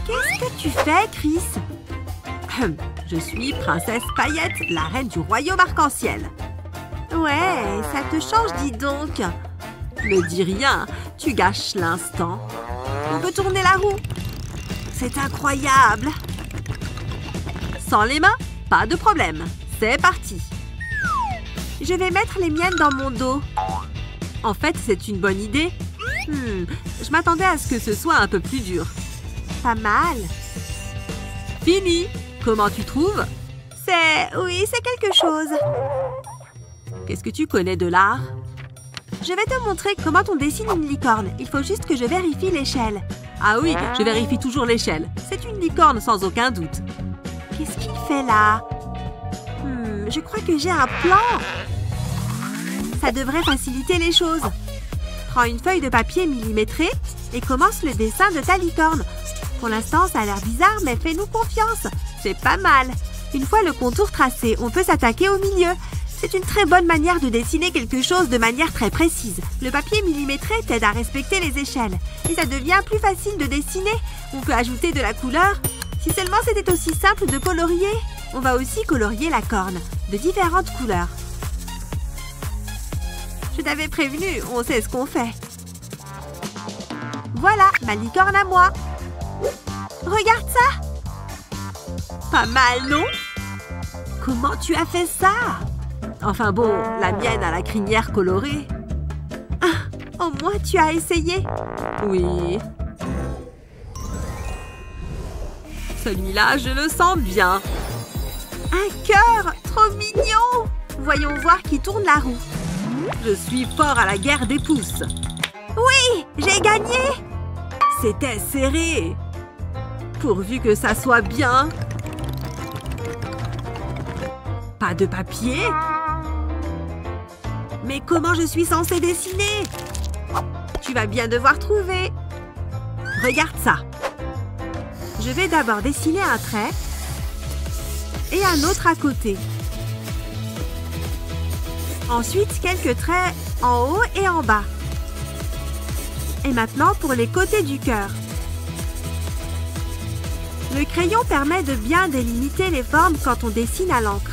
Qu'est-ce que tu fais, Chris? Je suis Princesse Paillette, la reine du royaume arc-en-ciel. Ouais, ça te change, dis donc. Ne dis rien, tu gâches l'instant. On peut tourner la roue. C'est incroyable. Sans les mains, pas de problème. C'est parti. Je vais mettre les miennes dans mon dos. En fait, c'est une bonne idée. Je m'attendais à ce que ce soit un peu plus dur. Pas mal. Fini. Comment tu trouves? Oui, c'est quelque chose. Qu'est-ce que tu connais de l'art? Je vais te montrer comment on dessine une licorne. Il faut juste que je vérifie l'échelle. Ah oui, je vérifie toujours l'échelle. C'est une licorne sans aucun doute. Qu'est-ce qu'il fait là? Je crois que j'ai un plan. Ça devrait faciliter les choses. Prends une feuille de papier millimétrée et commence le dessin de ta licorne. Pour l'instant, ça a l'air bizarre, mais fais-nous confiance. C'est pas mal. Une fois le contour tracé, on peut s'attaquer au milieu. C'est une très bonne manière de dessiner quelque chose de manière très précise. Le papier millimétré t'aide à respecter les échelles. Et ça devient plus facile de dessiner. On peut ajouter de la couleur. Si seulement c'était aussi simple de colorier. On va aussi colorier la corne, de différentes couleurs. Je t'avais prévenu, on sait ce qu'on fait. Voilà, ma licorne à moi. Regarde ça. Pas mal, non? Comment tu as fait ça? Enfin bon, la mienne a la crinière colorée. Ah, au moins tu as essayé. Oui. Celui-là, je le sens bien. Un cœur, trop mignon. Voyons voir qui tourne la roue. Je suis fort à la guerre des pouces. Oui, j'ai gagné. C'était serré. Pourvu que ça soit bien. Pas de papier? Mais comment je suis censée dessiner? Tu vas bien devoir trouver. Regarde ça. Je vais d'abord dessiner un trait et un autre à côté. Ensuite, quelques traits en haut et en bas. Et maintenant pour les côtés du cœur. Le crayon permet de bien délimiter les formes quand on dessine à l'encre.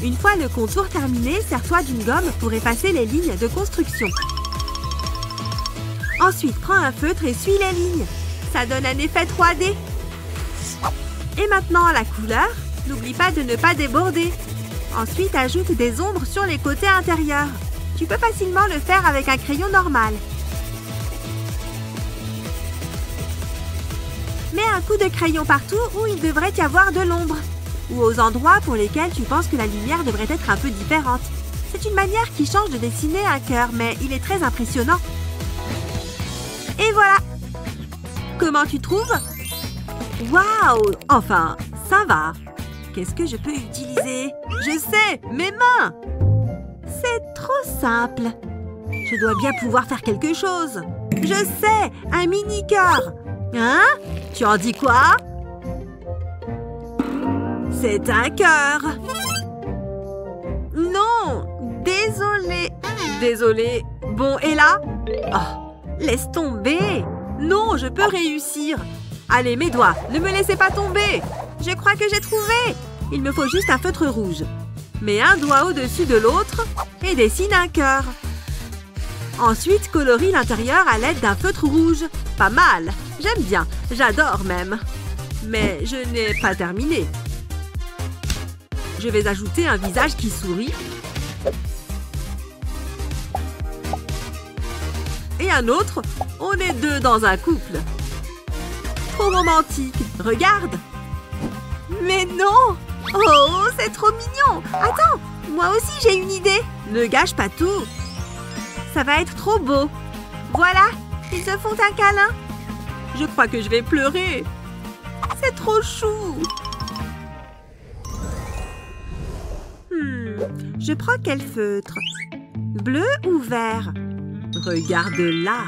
Une fois le contour terminé, sers-toi d'une gomme pour effacer les lignes de construction. Ensuite, prends un feutre et suis les lignes. Ça donne un effet 3D. Et maintenant, la couleur. N'oublie pas de ne pas déborder. Ensuite, ajoute des ombres sur les côtés intérieurs. Tu peux facilement le faire avec un crayon normal. Mets un coup de crayon partout où il devrait y avoir de l'ombre. Ou aux endroits pour lesquels tu penses que la lumière devrait être un peu différente. C'est une manière qui change de dessiner un cœur, mais il est très impressionnant. Et voilà! Comment tu trouves? Waouh! Enfin, ça va. Qu'est-ce que je peux utiliser? Je sais! Mes mains! C'est trop simple. Je dois bien pouvoir faire quelque chose. Je sais! Un mini-cœur! Hein? Tu en dis quoi? C'est un cœur! Non! Désolée! Désolée. Bon, et là? Oh, laisse tomber! Non, je peux réussir! Allez, mes doigts, ne me laissez pas tomber! Je crois que j'ai trouvé! Il me faut juste un feutre rouge. Mets un doigt au-dessus de l'autre et dessine un cœur. Ensuite, colorie l'intérieur à l'aide d'un feutre rouge. Pas mal! J'aime bien, j'adore même. Mais je n'ai pas terminé. Je vais ajouter un visage qui sourit. Et un autre. On est deux dans un couple. Trop romantique. Regarde. Mais non! Oh, c'est trop mignon! Attends, moi aussi j'ai une idée. Ne gâche pas tout. Ça va être trop beau. Voilà, ils se font un câlin. Je crois que je vais pleurer. C'est trop chou. Je prends quel feutre? Bleu ou vert? Regarde là.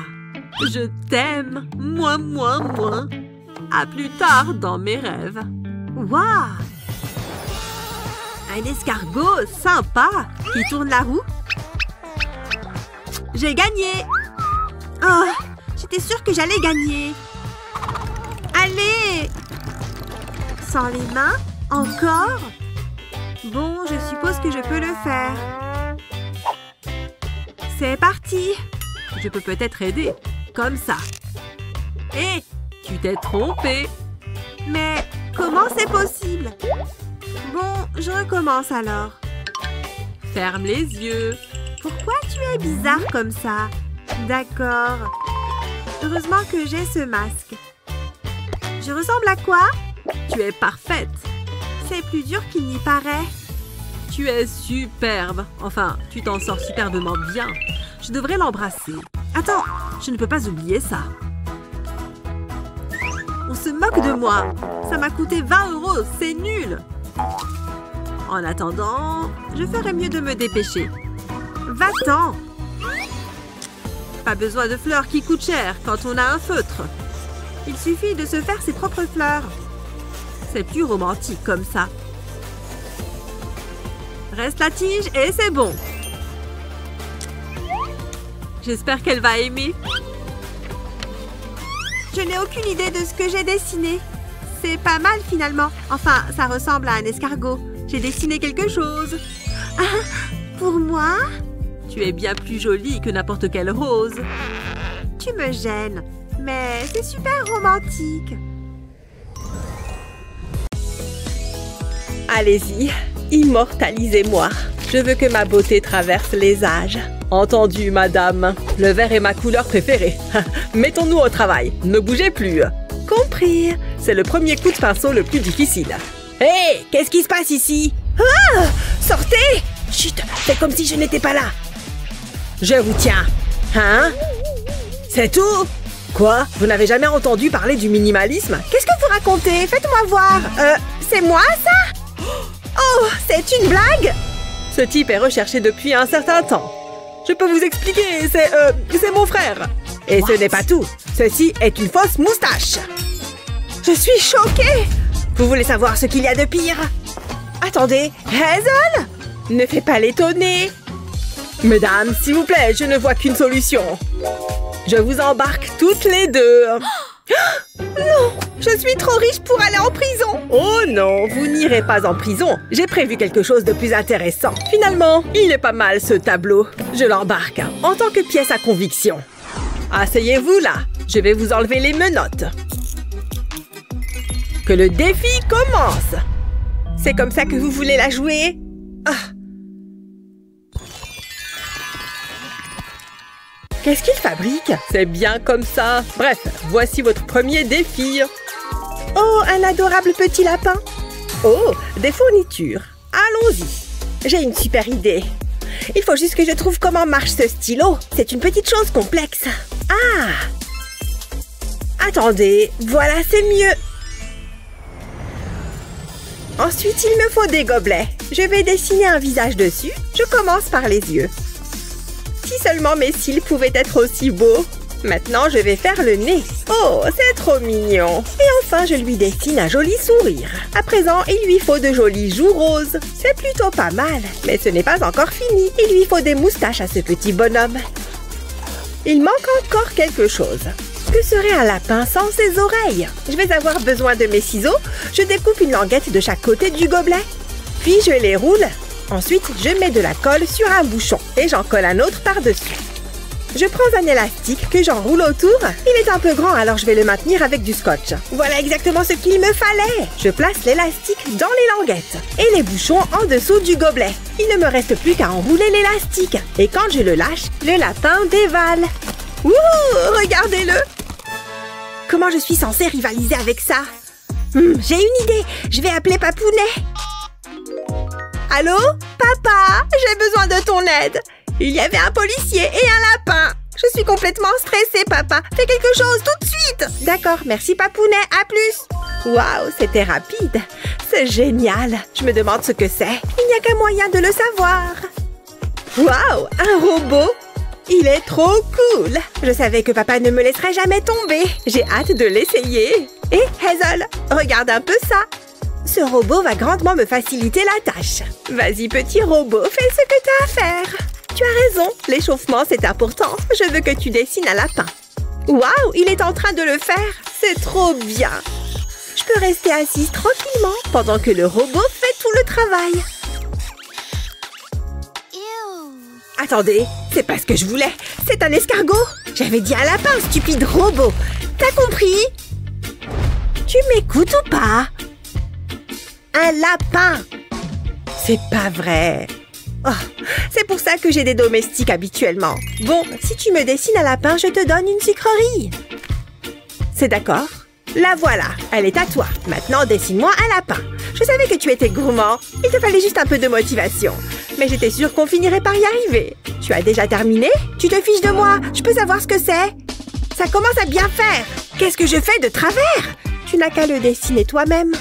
Je t'aime. Moi. À plus tard dans mes rêves. Waouh! Un escargot sympa qui tourne la roue. J'ai gagné! Oh, j'étais sûre que j'allais gagner. Allez! Sans les mains? Encore? Bon, je suppose que je peux le faire. C'est parti! Je peux peut-être aider. Comme ça. Hé! Tu t'es trompé! Mais comment c'est possible? Bon, je recommence alors. Ferme les yeux. Pourquoi tu es bizarre comme ça? D'accord. Heureusement que j'ai ce masque. Je ressemble à quoi? Tu es parfaite. C'est plus dur qu'il n'y paraît. Tu es superbe. Enfin, tu t'en sors superbement bien. Je devrais l'embrasser. Attends, je ne peux pas oublier ça. On se moque de moi. Ça m'a coûté 20 €. C'est nul. En attendant, je ferais mieux de me dépêcher. Va-t'en! Pas besoin de fleurs qui coûtent cher quand on a un feutre. Il suffit de se faire ses propres fleurs. C'est plus romantique comme ça. Reste la tige et c'est bon. J'espère qu'elle va aimer. Je n'ai aucune idée de ce que j'ai dessiné. C'est pas mal finalement. Enfin, ça ressemble à un escargot. J'ai dessiné quelque chose. Ah, pour moi? Tu es bien plus jolie que n'importe quelle rose. Tu me gênes, mais c'est super romantique. Allez-y, immortalisez-moi. Je veux que ma beauté traverse les âges. Entendu, madame. Le vert est ma couleur préférée. Mettons-nous au travail. Ne bougez plus. Compris. C'est le premier coup de pinceau le plus difficile. Hé, hey, qu'est-ce qui se passe ici? Ah! Sortez! Chut, fais comme si je n'étais pas là. Je vous tiens. Hein? C'est tout? Quoi? Vous n'avez jamais entendu parler du minimalisme? Qu'est-ce que vous racontez? Faites-moi voir. C'est moi, ça? Oh, c'est une blague? Ce type est recherché depuis un certain temps. Je peux vous expliquer, c'est mon frère. Et ce n'est pas tout. Ceci est une fausse moustache. Je suis choquée. Vous voulez savoir ce qu'il y a de pire? Attendez, Hazel? Ne fais pas l'étonner. Mesdames, s'il vous plaît, je ne vois qu'une solution. Je vous embarque toutes les deux. Non, je suis trop riche pour aller en prison. Oh non, vous n'irez pas en prison. J'ai prévu quelque chose de plus intéressant. Finalement, il est pas mal ce tableau. Je l'embarque en tant que pièce à conviction. Asseyez-vous là. Je vais vous enlever les menottes. Que le défi commence. C'est comme ça que vous voulez la jouer? Ah. Qu'est-ce qu'il fabrique? C'est bien comme ça. Bref, voici votre premier défi. Oh, un adorable petit lapin. Oh, des fournitures. Allons-y. J'ai une super idée. Il faut juste que je trouve comment marche ce stylo. C'est une petite chose complexe. Ah! Attendez, voilà, c'est mieux. Ensuite, il me faut des gobelets. Je vais dessiner un visage dessus. Je commence par les yeux. Si seulement mes cils pouvaient être aussi beaux. Maintenant, je vais faire le nez. Oh, c'est trop mignon. Et enfin, je lui dessine un joli sourire. À présent, il lui faut de jolies joues roses. C'est plutôt pas mal, mais ce n'est pas encore fini. Il lui faut des moustaches à ce petit bonhomme. Il manque encore quelque chose. Que serait un lapin sans ses oreilles? Je vais avoir besoin de mes ciseaux. Je découpe une languette de chaque côté du gobelet. Puis je les roule. Ensuite, je mets de la colle sur un bouchon et j'en colle un autre par-dessus. Je prends un élastique que j'enroule autour. Il est un peu grand, alors je vais le maintenir avec du scotch. Voilà exactement ce qu'il me fallait. Je place l'élastique dans les languettes et les bouchons en dessous du gobelet. Il ne me reste plus qu'à enrouler l'élastique. Et quand je le lâche, le lapin dévale. Wouhou! Regardez-le! Comment je suis censée rivaliser avec ça? J'ai une idée. Je vais appeler Papounet. Allô? Papa, j'ai besoin de ton aide. Il y avait un policier et un lapin. Je suis complètement stressée, papa. Fais quelque chose tout de suite. D'accord, merci Papounet. À plus. Waouh, c'était rapide. C'est génial. Je me demande ce que c'est. Il n'y a qu'un moyen de le savoir. Waouh, un robot. Il est trop cool. Je savais que papa ne me laisserait jamais tomber. J'ai hâte de l'essayer. Et Hazel, regarde un peu ça. Ce robot va grandement me faciliter la tâche. Vas-y, petit robot, fais ce que t'as à faire. Tu as raison, l'échauffement c'est important. Je veux que tu dessines un lapin. Waouh, il est en train de le faire. C'est trop bien. Je peux rester assise tranquillement pendant que le robot fait tout le travail. Attendez, c'est pas ce que je voulais. C'est un escargot. J'avais dit un lapin, stupide robot. T'as compris? Tu m'écoutes ou pas? Un lapin. C'est pas vrai. Oh, c'est pour ça que j'ai des domestiques habituellement. Bon, si tu me dessines un lapin, je te donne une sucrerie. C'est d'accord? La voilà, elle est à toi. Maintenant, dessine-moi un lapin. Je savais que tu étais gourmand. Il te fallait juste un peu de motivation. Mais j'étais sûre qu'on finirait par y arriver. Tu as déjà terminé? Tu te fiches de moi? Je peux savoir ce que c'est? Ça commence à bien faire. Qu'est-ce que je fais de travers? Tu n'as qu'à le dessiner toi-même.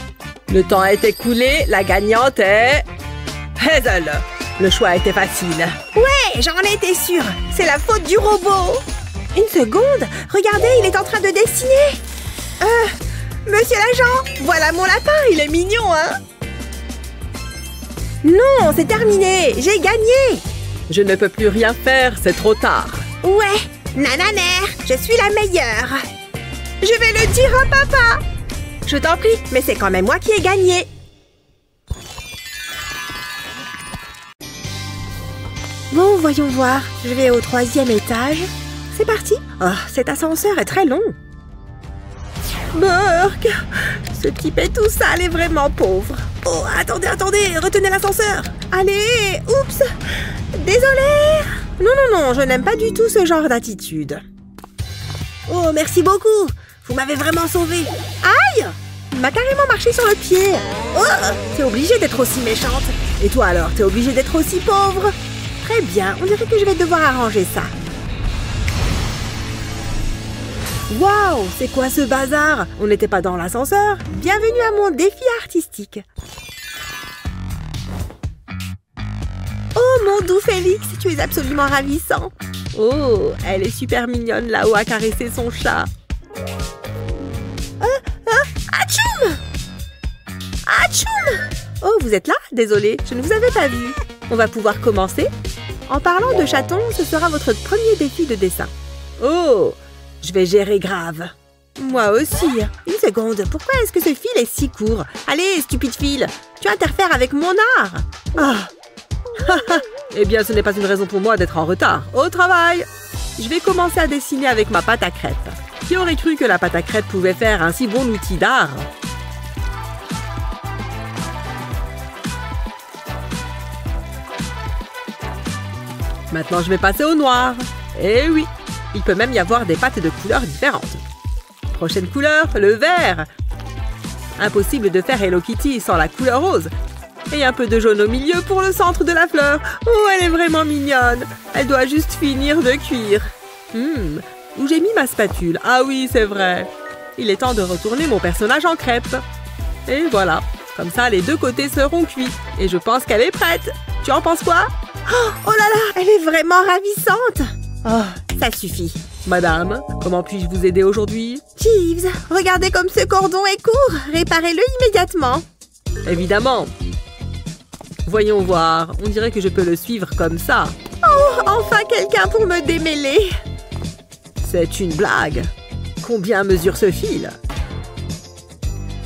Le temps est écoulé. La gagnante est... Hazel. Le choix était facile. Ouais, j'en étais sûre. C'est la faute du robot. Une seconde. Regardez, il est en train de dessiner. Monsieur l'agent, voilà mon lapin. Il est mignon, hein? Non, c'est terminé. J'ai gagné. Je ne peux plus rien faire, c'est trop tard. Ouais, nananer, je suis la meilleure. Je vais le dire à papa. Je t'en prie, mais c'est quand même moi qui ai gagné. Bon, voyons voir. Je vais au 3e étage. C'est parti. Oh, cet ascenseur est très long. Burk, ce type est tout sale et vraiment pauvre. Oh, attendez, retenez l'ascenseur. Allez, oups. Désolée. Non, je n'aime pas du tout ce genre d'attitude. Oh, merci beaucoup. Vous m'avez vraiment sauvée. Aïe! Il m'a carrément marché sur le pied. Oh, t'es obligée d'être aussi méchante. Et toi alors, t'es obligée d'être aussi pauvre. Très bien, on dirait que je vais devoir arranger ça. Waouh, c'est quoi ce bazar? On n'était pas dans l'ascenseur. Bienvenue à mon défi artistique. Oh, mon doux Félix, tu es absolument ravissant. Oh, elle est super mignonne là-haut à caresser son chat. Atchoum! Atchoum! Oh, vous êtes là? Désolée, je ne vous avais pas vu. On va pouvoir commencer. En parlant de chatons, ce sera votre premier défi de dessin. Oh, je vais gérer grave. Moi aussi. Une seconde, pourquoi est-ce que ce fil est si court? Allez, stupide fil, tu interfères avec mon art. Ah. Eh bien, ce n'est pas une raison pour moi d'être en retard. Au travail! Je vais commencer à dessiner avec ma pâte à crêpes. Qui aurait cru que la pâte à crêpes pouvait faire un si bon outil d'art? Maintenant, je vais passer au noir. Eh oui, il peut même y avoir des pâtes de couleurs différentes. Prochaine couleur, le vert. Impossible de faire Hello Kitty sans la couleur rose. Et un peu de jaune au milieu pour le centre de la fleur. Oh, elle est vraiment mignonne. Elle doit juste finir de cuire. Où j'ai mis ma spatule? Ah oui, c'est vrai. Il est temps de retourner mon personnage en crêpe. Et voilà. Comme ça, les deux côtés seront cuits. Et je pense qu'elle est prête. Tu en penses quoi? Oh là là, elle est vraiment ravissante. Oh, ça suffit. Madame, comment puis-je vous aider aujourd'hui? Jeeves, regardez comme ce cordon est court. Réparez-le immédiatement. Évidemment. Voyons voir. On dirait que je peux le suivre comme ça. Oh, enfin quelqu'un pour me démêler. C'est une blague. Combien mesure ce fil?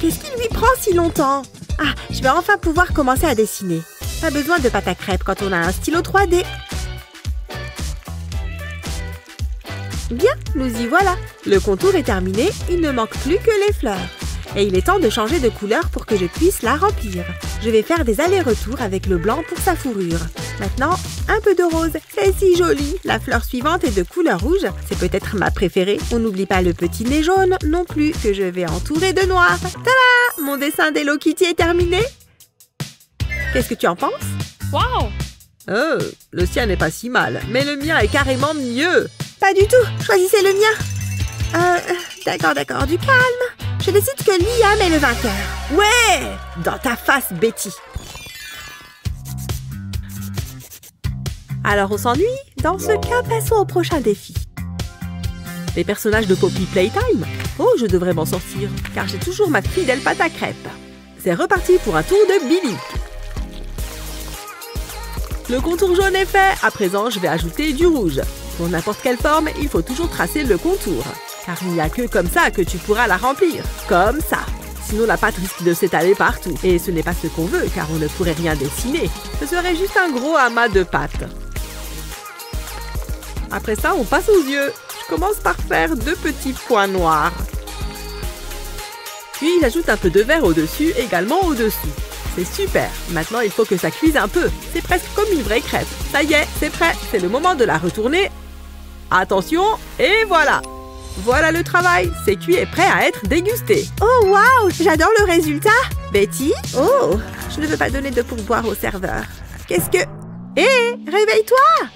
Qu'est-ce qui lui prend si longtemps? Ah, je vais enfin pouvoir commencer à dessiner. Pas besoin de pâte à crêpes quand on a un stylo 3D. Bien, nous y voilà. Le contour est terminé, il ne manque plus que les fleurs. Et il est temps de changer de couleur pour que je puisse la remplir. Je vais faire des allers-retours avec le blanc pour sa fourrure. Maintenant, un peu de rose. C'est si joli. La fleur suivante est de couleur rouge. C'est peut-être ma préférée. On n'oublie pas le petit nez jaune non plus, que je vais entourer de noir. Tada! Mon dessin d'Hello Kitty est terminé. Qu'est-ce que tu en penses? Wow! Le sien n'est pas si mal, mais le mien est carrément mieux. Pas du tout. Choisissez le mien. D'accord, du calme. Je décide que Liam est le vainqueur. Ouais! Dans ta face, Betty. Alors on s'ennuie? Dans ce cas, passons au prochain défi. Les personnages de Poppy Playtime? Oh, je devrais m'en sortir, car j'ai toujours ma fidèle pâte à crêpes. C'est reparti pour un tour de Billy. Le contour jaune est fait. À présent, je vais ajouter du rouge. Pour n'importe quelle forme, il faut toujours tracer le contour. Car il n'y a que comme ça que tu pourras la remplir. Comme ça. Sinon, la pâte risque de s'étaler partout. Et ce n'est pas ce qu'on veut, car on ne pourrait rien dessiner. Ce serait juste un gros amas de pâte. Après ça, on passe aux yeux. Je commence par faire 2 petits points noirs. Puis, j'ajoute un peu de vert au-dessus, également au-dessous. C'est super. Maintenant, il faut que ça cuise un peu. C'est presque comme une vraie crêpe. Ça y est, c'est prêt. C'est le moment de la retourner. Attention, et voilà. Voilà le travail. C'est cuit et prêt à être dégusté. Oh, waouh! J'adore le résultat. Betty? Oh, je ne veux pas donner de pourboire au serveur. Qu'est-ce que... Hé, réveille-toi!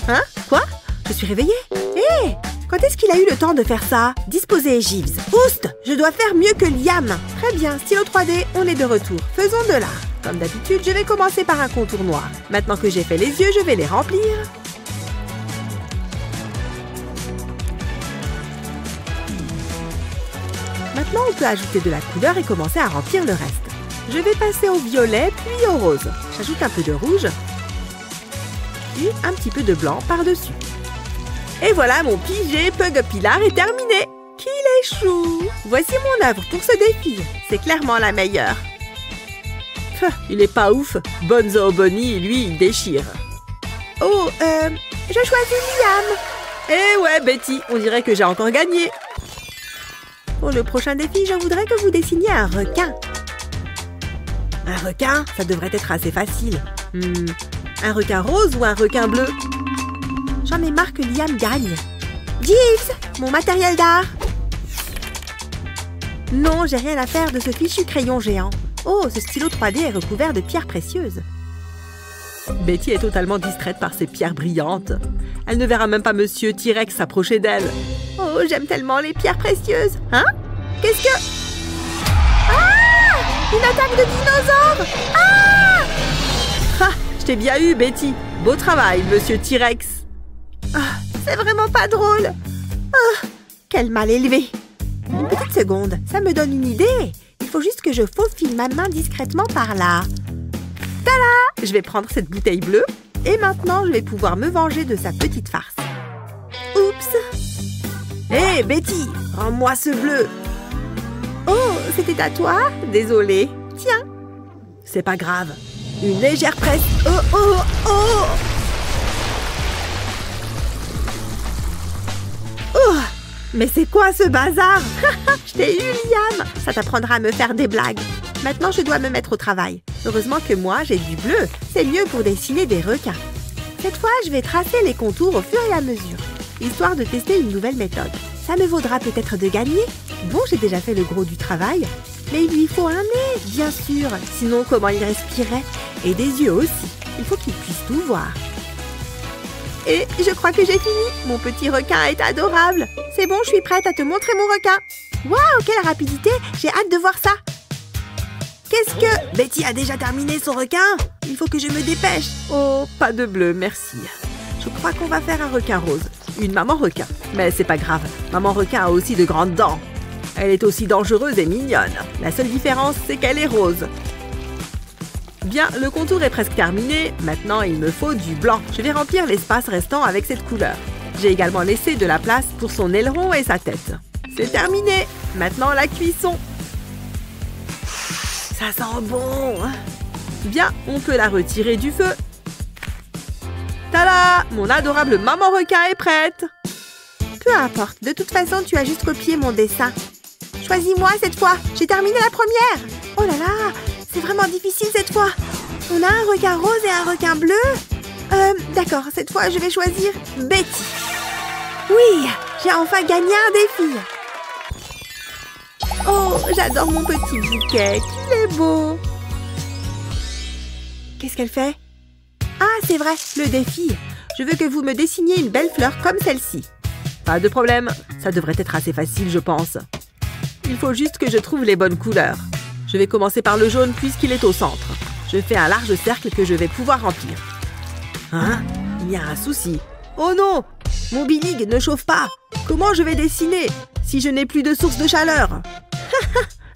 Hein? Quoi? Je suis réveillée? Hé! Quand est-ce qu'il a eu le temps de faire ça? Disposez, Jeeves. Oust! Je dois faire mieux que Liam. Très bien, stylo 3D, on est de retour. Faisons de l'art. Comme d'habitude, je vais commencer par un contour noir. Maintenant que j'ai fait les yeux, je vais les remplir. Maintenant, on peut ajouter de la couleur et commencer à remplir le reste. Je vais passer au violet, puis au rose. J'ajoute un peu de rouge, puis un petit peu de blanc par-dessus. Et voilà, mon pigé Pug Pilar est terminé. Qu'il est chou! Voici mon œuvre pour ce défi. C'est clairement la meilleure. Il est pas ouf. Bonzo Bonnie, lui, il déchire. Oh, je choisis Liam. Eh ouais, Betty, on dirait que j'ai encore gagné. Pour le prochain défi, je voudrais que vous dessiniez un requin. Un requin? Ça devrait être assez facile. Un requin rose ou un requin bleu? J'en ai marre que Liam gagne. Jeeves, mon matériel d'art. Non, j'ai rien à faire de ce fichu crayon géant. Oh, ce stylo 3D est recouvert de pierres précieuses. Betty est totalement distraite par ces pierres brillantes. Elle ne verra même pas Monsieur T-Rex s'approcher d'elle. Oh, j'aime tellement les pierres précieuses. Hein? Qu'est-ce que... Ah! Une attaque de dinosaure! Ah! Ah! Je t'ai bien eu, Betty. Beau travail, Monsieur T-Rex. Ah, c'est vraiment pas drôle. Ah, quel mal élevé. Une petite seconde, ça me donne une idée. Il faut juste que je faufile ma main discrètement par là. Tada! Je vais prendre cette bouteille bleue. Et maintenant, je vais pouvoir me venger de sa petite farce. Oups! Hé, Betty, rends-moi ce bleu. Oh, c'était à toi? Désolée. Tiens. C'est pas grave. Une légère presse. Oh, oh, oh! Oh! Mais c'est quoi ce bazar? Je t'ai eu, Liam! Ça t'apprendra à me faire des blagues. Maintenant, je dois me mettre au travail. Heureusement que moi, j'ai du bleu. C'est mieux pour dessiner des requins. Cette fois, je vais tracer les contours au fur et à mesure, histoire de tester une nouvelle méthode. Ça me vaudra peut-être de gagner. Bon, j'ai déjà fait le gros du travail. Mais il lui faut un nez, bien sûr. Sinon, comment il respirait? Et des yeux aussi. Il faut qu'il puisse tout voir. Et je crois que j'ai fini. Mon petit requin est adorable. C'est bon, je suis prête à te montrer mon requin. Waouh, quelle rapidité! J'ai hâte de voir ça. Qu'est-ce que... Betty a déjà terminé son requin? Il faut que je me dépêche. Oh, pas de bleu, merci. Je crois qu'on va faire un requin rose. Une maman requin. Mais c'est pas grave. Maman requin a aussi de grandes dents. Elle est aussi dangereuse et mignonne. La seule différence, c'est qu'elle est rose. Bien, le contour est presque terminé. Maintenant, il me faut du blanc. Je vais remplir l'espace restant avec cette couleur. J'ai également laissé de la place pour son aileron et sa tête. C'est terminé. Maintenant, la cuisson. Ça sent bon. Bien, on peut la retirer du feu. Tada! Mon adorable maman requin est prête. Peu importe. De toute façon, tu as juste copié mon dessin. Choisis-moi cette fois. J'ai terminé la première. Oh là là! C'est vraiment difficile cette fois. On a un requin rose et un requin bleu. D'accord, cette fois, je vais choisir Betty. Oui, j'ai enfin gagné un défi. Oh, j'adore mon petit bouquet. Qu'il est beau. Qu'est-ce qu'elle fait? Ah, c'est vrai, le défi. Je veux que vous me dessiniez une belle fleur comme celle-ci. Pas de problème. Ça devrait être assez facile, je pense. Il faut juste que je trouve les bonnes couleurs. Je vais commencer par le jaune puisqu'il est au centre. Je fais un large cercle que je vais pouvoir remplir. Hein? Il y a un souci. Oh non! Mon Billig ne chauffe pas. Comment je vais dessiner si je n'ai plus de source de chaleur?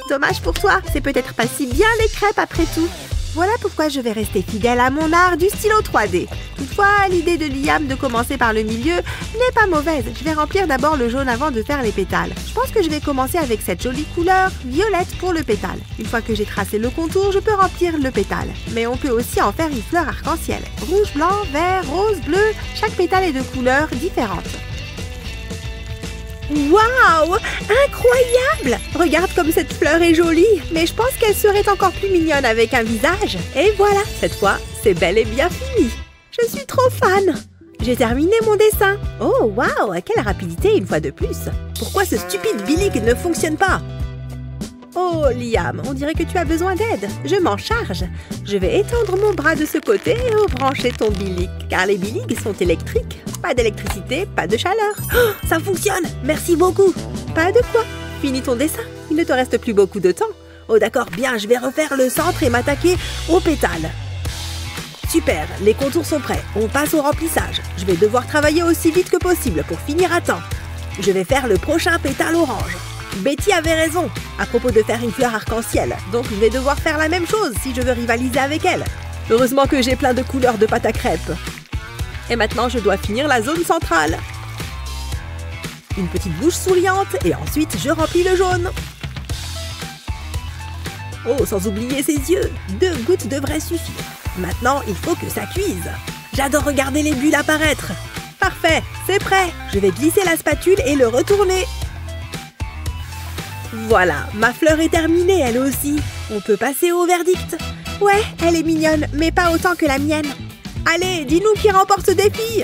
Dommage pour toi. C'est peut-être pas si bien les crêpes après tout. Voilà pourquoi je vais rester fidèle à mon art du stylo 3D. Toutefois, l'idée de Liam de commencer par le milieu n'est pas mauvaise. Je vais remplir d'abord le jaune avant de faire les pétales. Je pense que je vais commencer avec cette jolie couleur violette pour le pétale. Une fois que j'ai tracé le contour, je peux remplir le pétale. Mais on peut aussi en faire une fleur arc-en-ciel. Rouge, blanc, vert, rose, bleu, chaque pétale est de couleurs différentes. Waouh! Incroyable! Regarde comme cette fleur est jolie, mais je pense qu'elle serait encore plus mignonne avec un visage. Et voilà, cette fois, c'est bel et bien fini. Je suis trop fan! J'ai terminé mon dessin. Oh, waouh! Quelle rapidité une fois de plus! Pourquoi ce stupide Billig ne fonctionne pas? Oh, Liam, on dirait que tu as besoin d'aide. Je m'en charge. Je vais étendre mon bras de ce côté et rebrancher ton Billig, car les Billig sont électriques. Pas d'électricité, pas de chaleur. Oh, ça fonctionne! Merci beaucoup! Pas de quoi. Finis ton dessin. Il ne te reste plus beaucoup de temps. Oh d'accord, bien, je vais refaire le centre et m'attaquer aux pétales. Super, les contours sont prêts. On passe au remplissage. Je vais devoir travailler aussi vite que possible pour finir à temps. Je vais faire le prochain pétale orange. Betty avait raison à propos de faire une fleur arc-en-ciel. Donc je vais devoir faire la même chose si je veux rivaliser avec elle. Heureusement que j'ai plein de couleurs de pâte à crêpes. Et maintenant, je dois finir la zone centrale. Une petite bouche souriante et ensuite, je remplis le jaune. Oh, sans oublier ses yeux. 2 gouttes devraient suffire. Maintenant, il faut que ça cuise. J'adore regarder les bulles apparaître. Parfait, c'est prêt. Je vais glisser la spatule et le retourner. Voilà, ma fleur est terminée, elle aussi. On peut passer au verdict. Ouais, elle est mignonne, mais pas autant que la mienne. Allez, dis-nous qui remporte ce défi.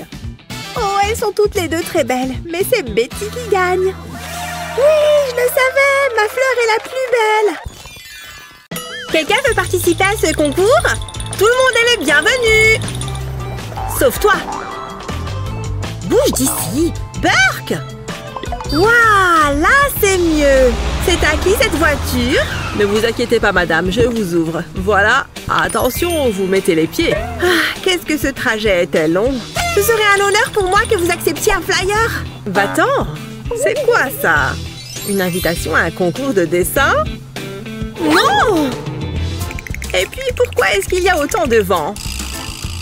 Oh, elles sont toutes les deux très belles, mais c'est Betty qui gagne. Oui, je le savais, ma fleur est la plus belle. Quelqu'un veut participer à ce concours? Tout le monde est le bienvenu. Sauf toi. Bouge d'ici, Burke. Waouh, là c'est mieux. C'est à qui cette voiture? Ne vous inquiétez pas madame, je vous ouvre. Voilà, attention, vous mettez les pieds. Ah, qu'est-ce que ce trajet était long. Ce serait un honneur pour moi que vous acceptiez un flyer. Va-t'en. C'est quoi ça? Une invitation à un concours de dessin? Non! Et puis pourquoi est-ce qu'il y a autant de vent?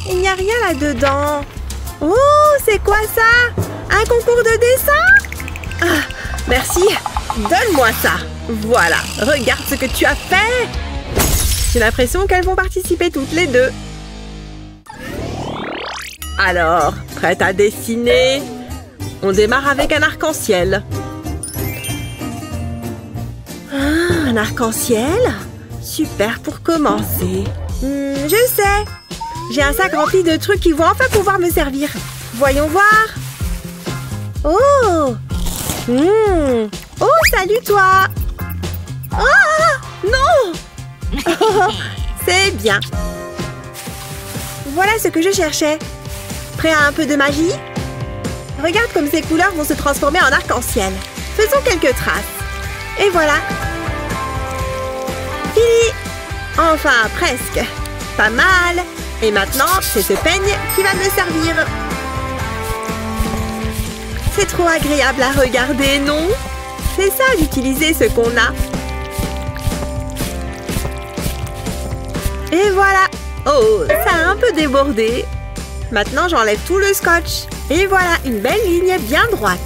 Il n'y a rien là-dedans. Oh, c'est quoi ça? Un concours de dessin? Ah, merci. Donne-moi ça. Voilà, regarde ce que tu as fait. J'ai l'impression qu'elles vont participer toutes les deux. Alors, prête à dessiner? On démarre avec un arc-en-ciel. Ah, un arc-en-ciel? Super pour commencer. Je sais. J'ai un sac rempli de trucs qui vont enfin pouvoir me servir. Voyons voir. Oh! Oh, salut toi! Oh! Non! Oh, c'est bien. Voilà ce que je cherchais. Prêt à un peu de magie? Regarde comme ces couleurs vont se transformer en arc-en-ciel. Faisons quelques traces. Et voilà. Fini! Enfin, presque. Pas mal. Et maintenant, c'est ce peigne qui va me servir. C'est trop agréable à regarder, non? C'est ça d'utiliser ce qu'on a. Et voilà. Oh, ça a un peu débordé. Maintenant, j'enlève tout le scotch. Et voilà, une belle ligne bien droite.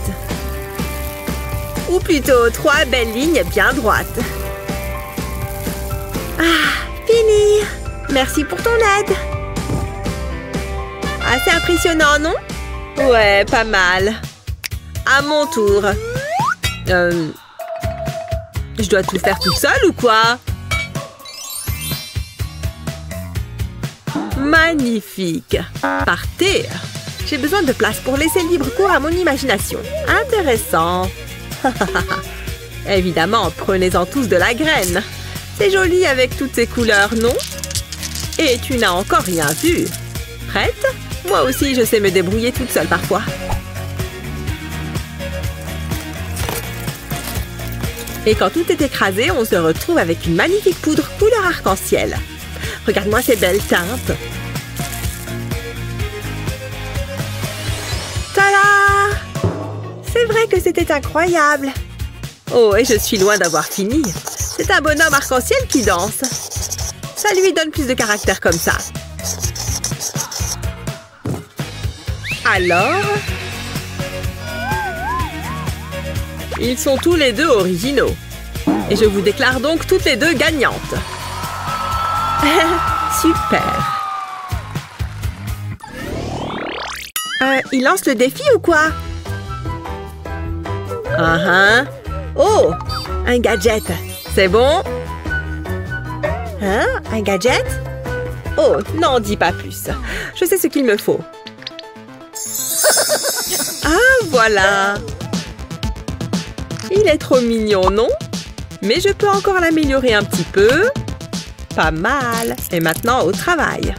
Ou plutôt, 3 belles lignes bien droites. Ah, fini. Merci pour ton aide. Assez impressionnant, non? Ouais, pas mal. À mon tour. Je dois tout faire toute seule ou quoi? Magnifique. Partez. J'ai besoin de place pour laisser libre cours à mon imagination. Intéressant. Évidemment, prenez-en tous de la graine. C'est joli avec toutes ces couleurs, non? Et tu n'as encore rien vu. Prête? Moi aussi, je sais me débrouiller toute seule parfois. Et quand tout est écrasé, on se retrouve avec une magnifique poudre couleur arc-en-ciel. Regarde-moi ces belles teintes. Tada! C'est vrai que c'était incroyable. Oh, et je suis loin d'avoir fini. C'est un bonhomme arc-en-ciel qui danse. Ça lui donne plus de caractère comme ça. Alors? Ils sont tous les deux originaux. Et je vous déclare donc toutes les deux gagnantes. Super. Il lance le défi ou quoi? Oh, un gadget. C'est bon? Hein? Un gadget? Oh, n'en dis pas plus. Je sais ce qu'il me faut. Ah, voilà. Il est trop mignon, non? Mais je peux encore l'améliorer un petit peu. Pas mal. Et maintenant, au travail.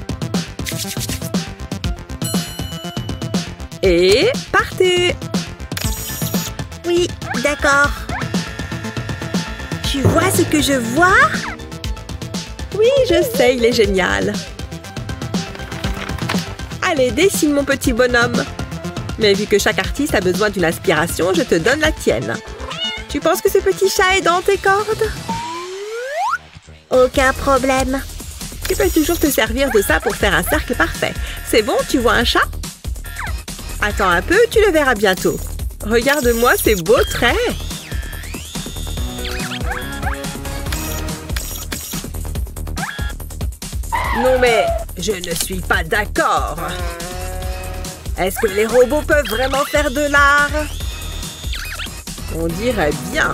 Et partez! Oui, d'accord. Tu vois ce que je vois? Oui, je sais, il est génial. Allez, dessine mon petit bonhomme. Mais vu que chaque artiste a besoin d'une inspiration, je te donne la tienne. Tu penses que ce petit chat est dans tes cordes? Aucun problème. Tu peux toujours te servir de ça pour faire un cercle parfait. C'est bon, tu vois un chat? Attends un peu, tu le verras bientôt. Regarde-moi ces beaux traits. Non mais, je ne suis pas d'accord. Est-ce que les robots peuvent vraiment faire de l'art? On dirait bien.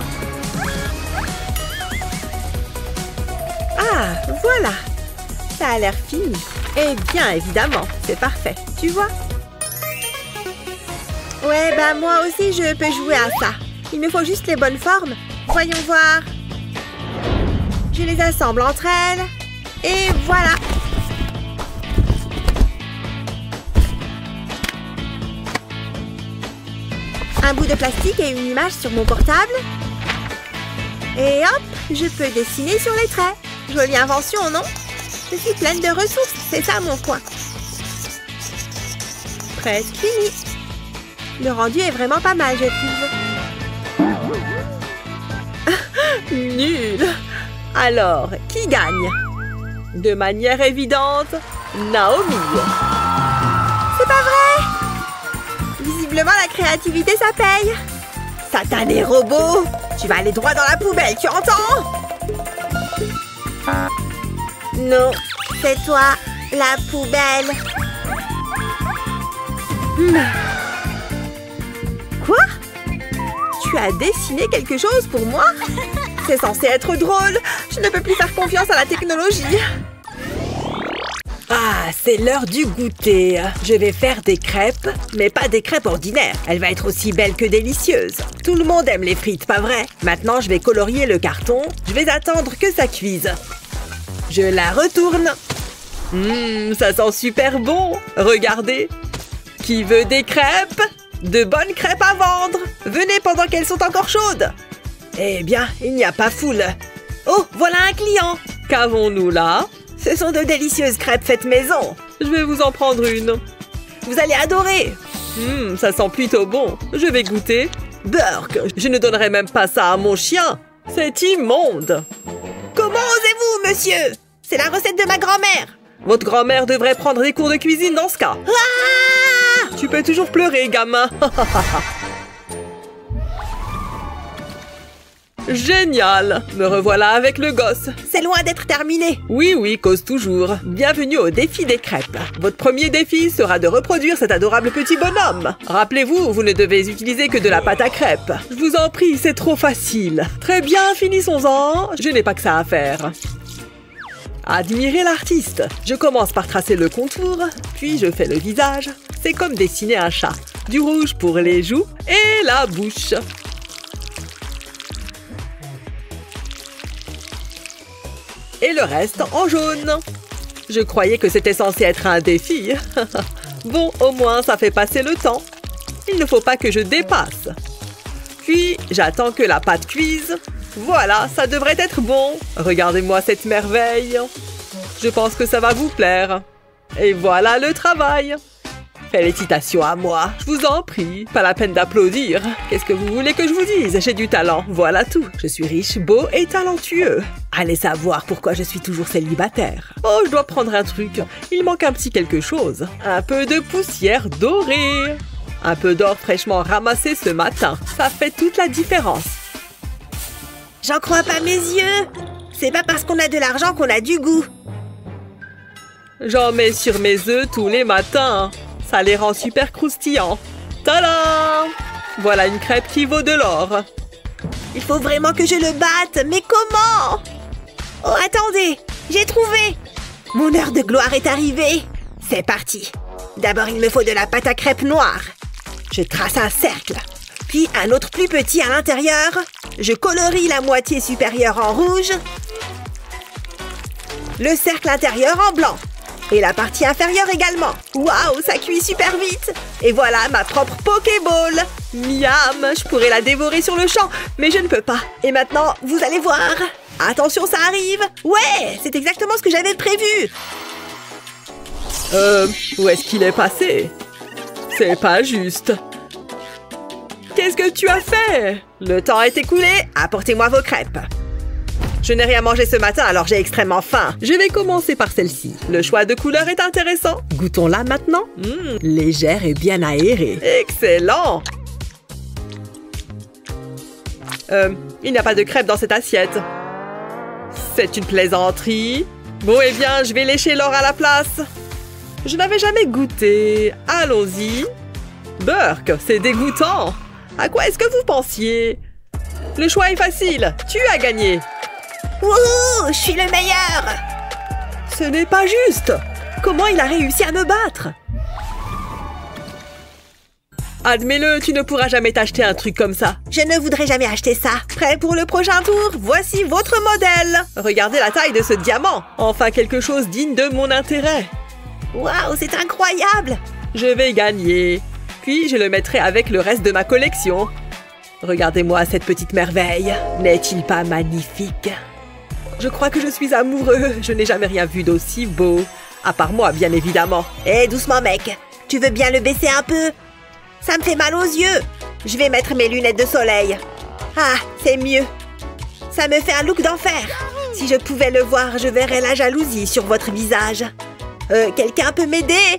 Ah, voilà. Ça a l'air fini. Et bien évidemment, c'est parfait. Tu vois? Ouais, bah moi aussi je peux jouer à ça. Il me faut juste les bonnes formes. Voyons voir. Je les assemble entre elles. Et voilà. Un bout de plastique et une image sur mon portable. Et hop, je peux dessiner sur les traits. Jolie invention, non? Je suis pleine de ressources, c'est ça mon coin. Presque fini. Le rendu est vraiment pas mal, je trouve. Nul. Alors, qui gagne? De manière évidente, Naomi. C'est pas vrai? Visiblement, la créativité, ça paye. Satané robot! Tu vas aller droit dans la poubelle, tu entends? Non, c'est toi, la poubelle. Quoi? Tu as dessiné quelque chose pour moi? C'est censé être drôle. Je ne peux plus faire confiance à la technologie. Ah, Ah, c'est l'heure du goûter. Je vais faire des crêpes, mais pas des crêpes ordinaires. Elle va être aussi belle que délicieuse. Tout le monde aime les frites, pas vrai? Maintenant, je vais colorier le carton. Je vais attendre que ça cuise. Je la retourne. Ça sent super bon. Regardez. Qui veut des crêpes? De bonnes crêpes à vendre. Venez pendant qu'elles sont encore chaudes. Eh bien, il n'y a pas foule. Oh, voilà un client. Qu'avons-nous là? Ce sont de délicieuses crêpes faites maison. Je vais vous en prendre une. Vous allez adorer. Ça sent plutôt bon. Je vais goûter. Burk, je ne donnerai même pas ça à mon chien. C'est immonde. Comment osez-vous, monsieur? C'est la recette de ma grand-mère. Votre grand-mère devrait prendre des cours de cuisine dans ce cas. Ah! Tu peux toujours pleurer, gamin. Génial! Me revoilà avec le gosse. C'est loin d'être terminé. Oui, cause toujours. Bienvenue au défi des crêpes. Votre premier défi sera de reproduire cet adorable petit bonhomme. Rappelez-vous, vous ne devez utiliser que de la pâte à crêpes. Je vous en prie, c'est trop facile. Très bien, finissons-en. Je n'ai pas que ça à faire. Admirez l'artiste. Je commence par tracer le contour, puis je fais le visage. C'est comme dessiner un chat. Du rouge pour les joues et la bouche. Et le reste en jaune. Je croyais que c'était censé être un défi. Bon, au moins, ça fait passer le temps. Il ne faut pas que je dépasse. Puis, j'attends que la pâte cuise. Voilà, ça devrait être bon. Regardez-moi cette merveille. Je pense que ça va vous plaire. Et voilà le travail. Félicitations à moi, je vous en prie. Pas la peine d'applaudir. Qu'est-ce que vous voulez que je vous dise? J'ai du talent, voilà tout. Je suis riche, beau et talentueux. Allez savoir pourquoi je suis toujours célibataire. Oh, je dois prendre un truc. Il manque un petit quelque chose. Un peu de poussière dorée. Un peu d'or fraîchement ramassé ce matin. Ça fait toute la différence. J'en crois pas mes yeux. C'est pas parce qu'on a de l'argent qu'on a du goût. J'en mets sur mes œufs tous les matins. Ça les rend super croustillants. Tadam! Voilà une crêpe qui vaut de l'or. Il faut vraiment que je le batte, mais comment? Oh, attendez, j'ai trouvé. Mon heure de gloire est arrivée. C'est parti. D'abord, il me faut de la pâte à crêpes noire. Je trace un cercle, puis un autre plus petit à l'intérieur. Je colorie la moitié supérieure en rouge, le cercle intérieur en blanc. Et la partie inférieure également. Waouh, ça cuit super vite. Et voilà ma propre Pokéball. Miam, je pourrais la dévorer sur le champ, mais je ne peux pas. Et maintenant, vous allez voir. Attention, ça arrive. Ouais, c'est exactement ce que j'avais prévu. Où est-ce qu'il est passé? C'est pas juste. Qu'est-ce que tu as fait? Le temps est écoulé. Apportez-moi vos crêpes. Je n'ai rien mangé ce matin, alors j'ai extrêmement faim. Je vais commencer par celle-ci. Le choix de couleur est intéressant. Goûtons-la maintenant. Légère et bien aérée. Excellent! Il n'y a pas de crêpes dans cette assiette. C'est une plaisanterie. Bon, eh bien, je vais lécher l'or à la place. Je n'avais jamais goûté. Allons-y. Burk, c'est dégoûtant. À quoi est-ce que vous pensiez? Le choix est facile. Tu as gagné. Wouhou, je suis le meilleur! Ce n'est pas juste! Comment il a réussi à me battre? Admets-le, tu ne pourras jamais t'acheter un truc comme ça. Je ne voudrais jamais acheter ça. Prêt pour le prochain tour? Voici votre modèle. Regardez la taille de ce diamant. Enfin quelque chose digne de mon intérêt. Waouh, c'est incroyable! Je vais gagner. Puis je le mettrai avec le reste de ma collection. Regardez-moi cette petite merveille. N'est-il pas magnifique? Je crois que je suis amoureux. Je n'ai jamais rien vu d'aussi beau. À part moi, bien évidemment. Hé, doucement, mec. Tu veux bien le baisser un peu? Ça me fait mal aux yeux. Je vais mettre mes lunettes de soleil. Ah, c'est mieux. Ça me fait un look d'enfer. Si je pouvais le voir, je verrais la jalousie sur votre visage. Quelqu'un peut m'aider?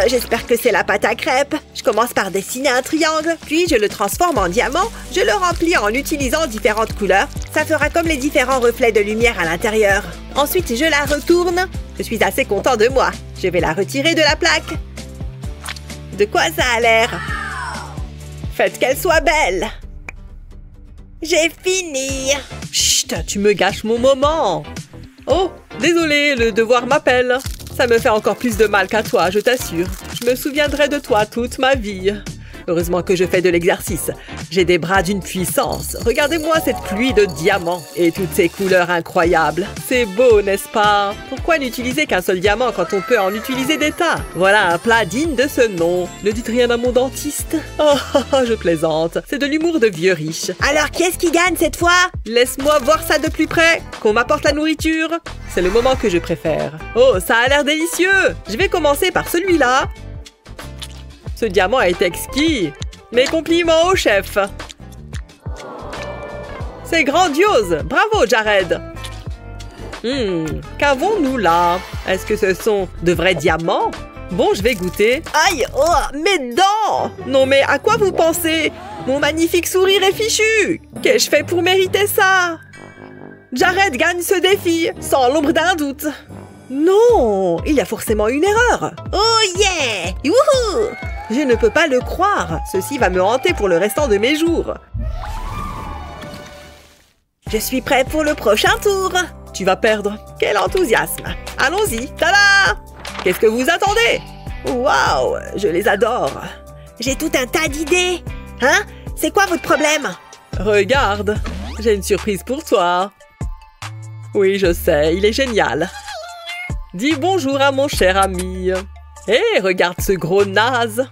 J'espère que c'est la pâte à crêpes. Je commence par dessiner un triangle, puis je le transforme en diamant. Je le remplis en utilisant différentes couleurs. Ça fera comme les différents reflets de lumière à l'intérieur. Ensuite, je la retourne. Je suis assez content de moi. Je vais la retirer de la plaque. De quoi ça a l'air? Faites qu'elle soit belle. J'ai fini. Chut, tu me gâches mon moment. Oh, désolé, le devoir m'appelle. Ça me fait encore plus de mal qu'à toi, je t'assure. Je me souviendrai de toi toute ma vie. Heureusement que je fais de l'exercice. J'ai des bras d'une puissance. Regardez-moi cette pluie de diamants et toutes ces couleurs incroyables. C'est beau, n'est-ce pas? Pourquoi n'utiliser qu'un seul diamant quand on peut en utiliser des tas? Voilà un plat digne de ce nom. Ne dites rien à mon dentiste. Oh, je plaisante. C'est de l'humour de vieux riche. Alors, qu'est-ce qui gagne cette fois? Laisse-moi voir ça de plus près. Qu'on m'apporte la nourriture. C'est le moment que je préfère. Oh, ça a l'air délicieux. Je vais commencer par celui-là. Ce diamant est exquis. Mes compliments au chef. C'est grandiose. Bravo, Jared. Qu'avons-nous là? Est-ce que ce sont de vrais diamants? Bon, je vais goûter. Aïe, oh, mes dents! Non mais à quoi vous pensez? Mon magnifique sourire est fichu. Qu'ai-je fait pour mériter ça? Jared gagne ce défi, sans l'ombre d'un doute. Non, il y a forcément une erreur. Oh yeah! Youhou! Je ne peux pas le croire. Ceci va me hanter pour le restant de mes jours. Je suis prêt pour le prochain tour. Tu vas perdre. Quel enthousiasme. Allons-y. Tada! Qu'est-ce que vous attendez? Waouh, je les adore. J'ai tout un tas d'idées. Hein? C'est quoi votre problème? Regarde, j'ai une surprise pour toi. Oui, je sais, il est génial. Dis bonjour à mon cher ami. Hé, regarde ce gros naze.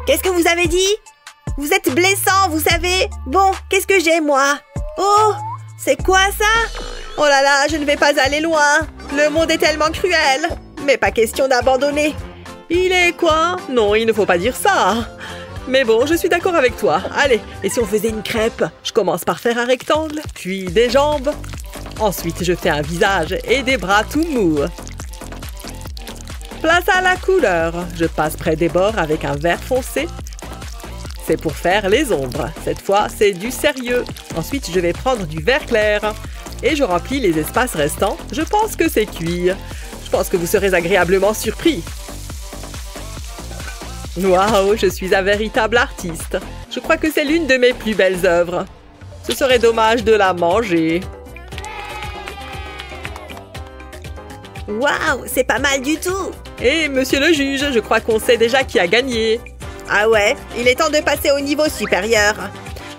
Qu'est-ce que vous avez dit? Vous êtes blessant, vous savez. Bon, qu'est-ce que j'ai, moi? Oh, c'est quoi ça? Oh là là, je ne vais pas aller loin. Le monde est tellement cruel. Mais pas question d'abandonner. Il est quoi? Non, il ne faut pas dire ça. Mais bon, je suis d'accord avec toi. Allez, et si on faisait une crêpe? Je commence par faire un rectangle, puis des jambes. Ensuite, je fais un visage et des bras tout mous. Place à la couleur. Je passe près des bords avec un vert foncé. C'est pour faire les ombres. Cette fois, c'est du sérieux. Ensuite, je vais prendre du vert clair. Et je remplis les espaces restants. Je pense que c'est cuit. Je pense que vous serez agréablement surpris. Waouh, je suis un véritable artiste. Je crois que c'est l'une de mes plus belles œuvres. Ce serait dommage de la manger. Waouh, c'est pas mal du tout. Et monsieur le juge, je crois qu'on sait déjà qui a gagné. Ah ouais, il est temps de passer au niveau supérieur.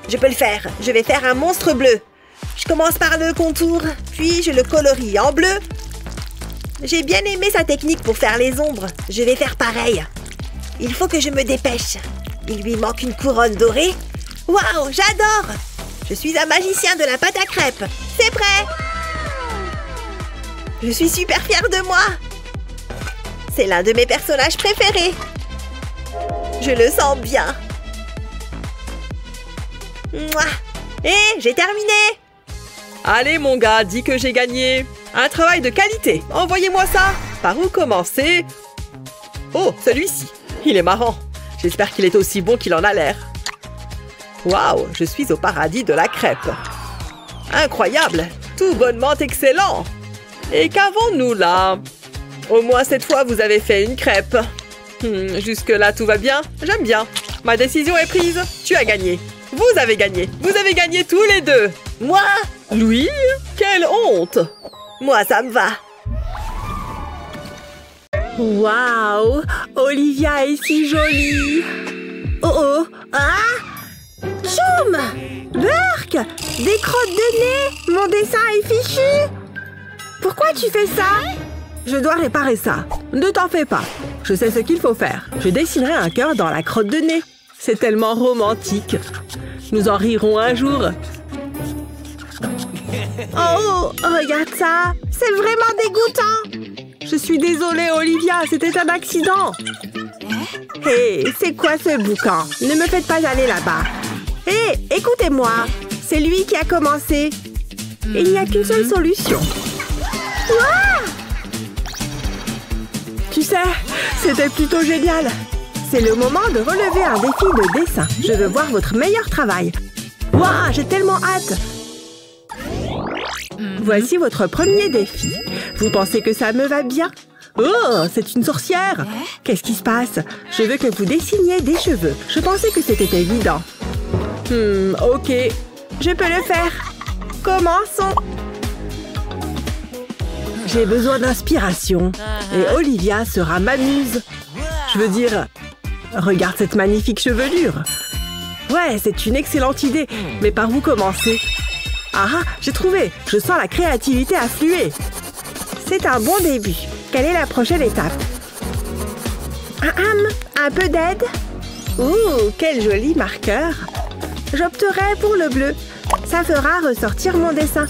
Je peux le faire, je vais faire un monstre bleu. Je commence par le contour, puis je le colorie en bleu. J'ai bien aimé sa technique pour faire les ombres. Je vais faire pareil. Il faut que je me dépêche. Il lui manque une couronne dorée. Waouh, j'adore! Je suis un magicien de la pâte à crêpes. C'est prêt! Je suis super fière de moi. C'est l'un de mes personnages préférés. Je le sens bien. Mouah. Et j'ai terminé. Allez mon gars, dis que j'ai gagné. Un travail de qualité. Envoyez-moi ça. Par où commencer? Oh, celui-ci. Il est marrant. J'espère qu'il est aussi bon qu'il en a l'air. Waouh, je suis au paradis de la crêpe. Incroyable. Tout bonnement excellent. Et qu'avons-nous là? Au moins cette fois, vous avez fait une crêpe. Jusque-là, tout va bien? J'aime bien. Ma décision est prise. Tu as gagné. Vous avez gagné. Vous avez gagné tous les deux. Moi? Louis? Quelle honte! Moi, ça me va. Waouh! Olivia est si jolie! Oh oh! Ah! Choum! Burk! Des crottes de nez! Mon dessin est fichu! Pourquoi tu fais ça? Je dois réparer ça. Ne t'en fais pas. Je sais ce qu'il faut faire. Je dessinerai un cœur dans la crotte de nez. C'est tellement romantique. Nous en rirons un jour. Oh! Regarde ça! C'est vraiment dégoûtant! Je suis désolée, Olivia. C'était un accident. Hé, c'est quoi ce boucan? Ne me faites pas aller là-bas. Hé, écoutez-moi. C'est lui qui a commencé. Il n'y a qu'une seule solution. Ouah! Tu sais, c'était plutôt génial. C'est le moment de relever un défi de dessin. Je veux voir votre meilleur travail. Waouh, j'ai tellement hâte. Voici votre premier défi. Vous pensez que ça me va bien? Oh, c'est une sorcière. Qu'est-ce qui se passe? Je veux que vous dessiniez des cheveux. Je pensais que c'était évident. Ok. Je peux le faire. Commençons. J'ai besoin d'inspiration. Et Olivia sera ma muse. Je veux dire, regarde cette magnifique chevelure. Ouais, c'est une excellente idée. Mais par où commencer? Ah, j'ai trouvé. Je sens la créativité affluer. C'est un bon début. Quelle est la prochaine étape? Un peu d'aide? Ouh, quel joli marqueur. J'opterai pour le bleu. Ça fera ressortir mon dessin.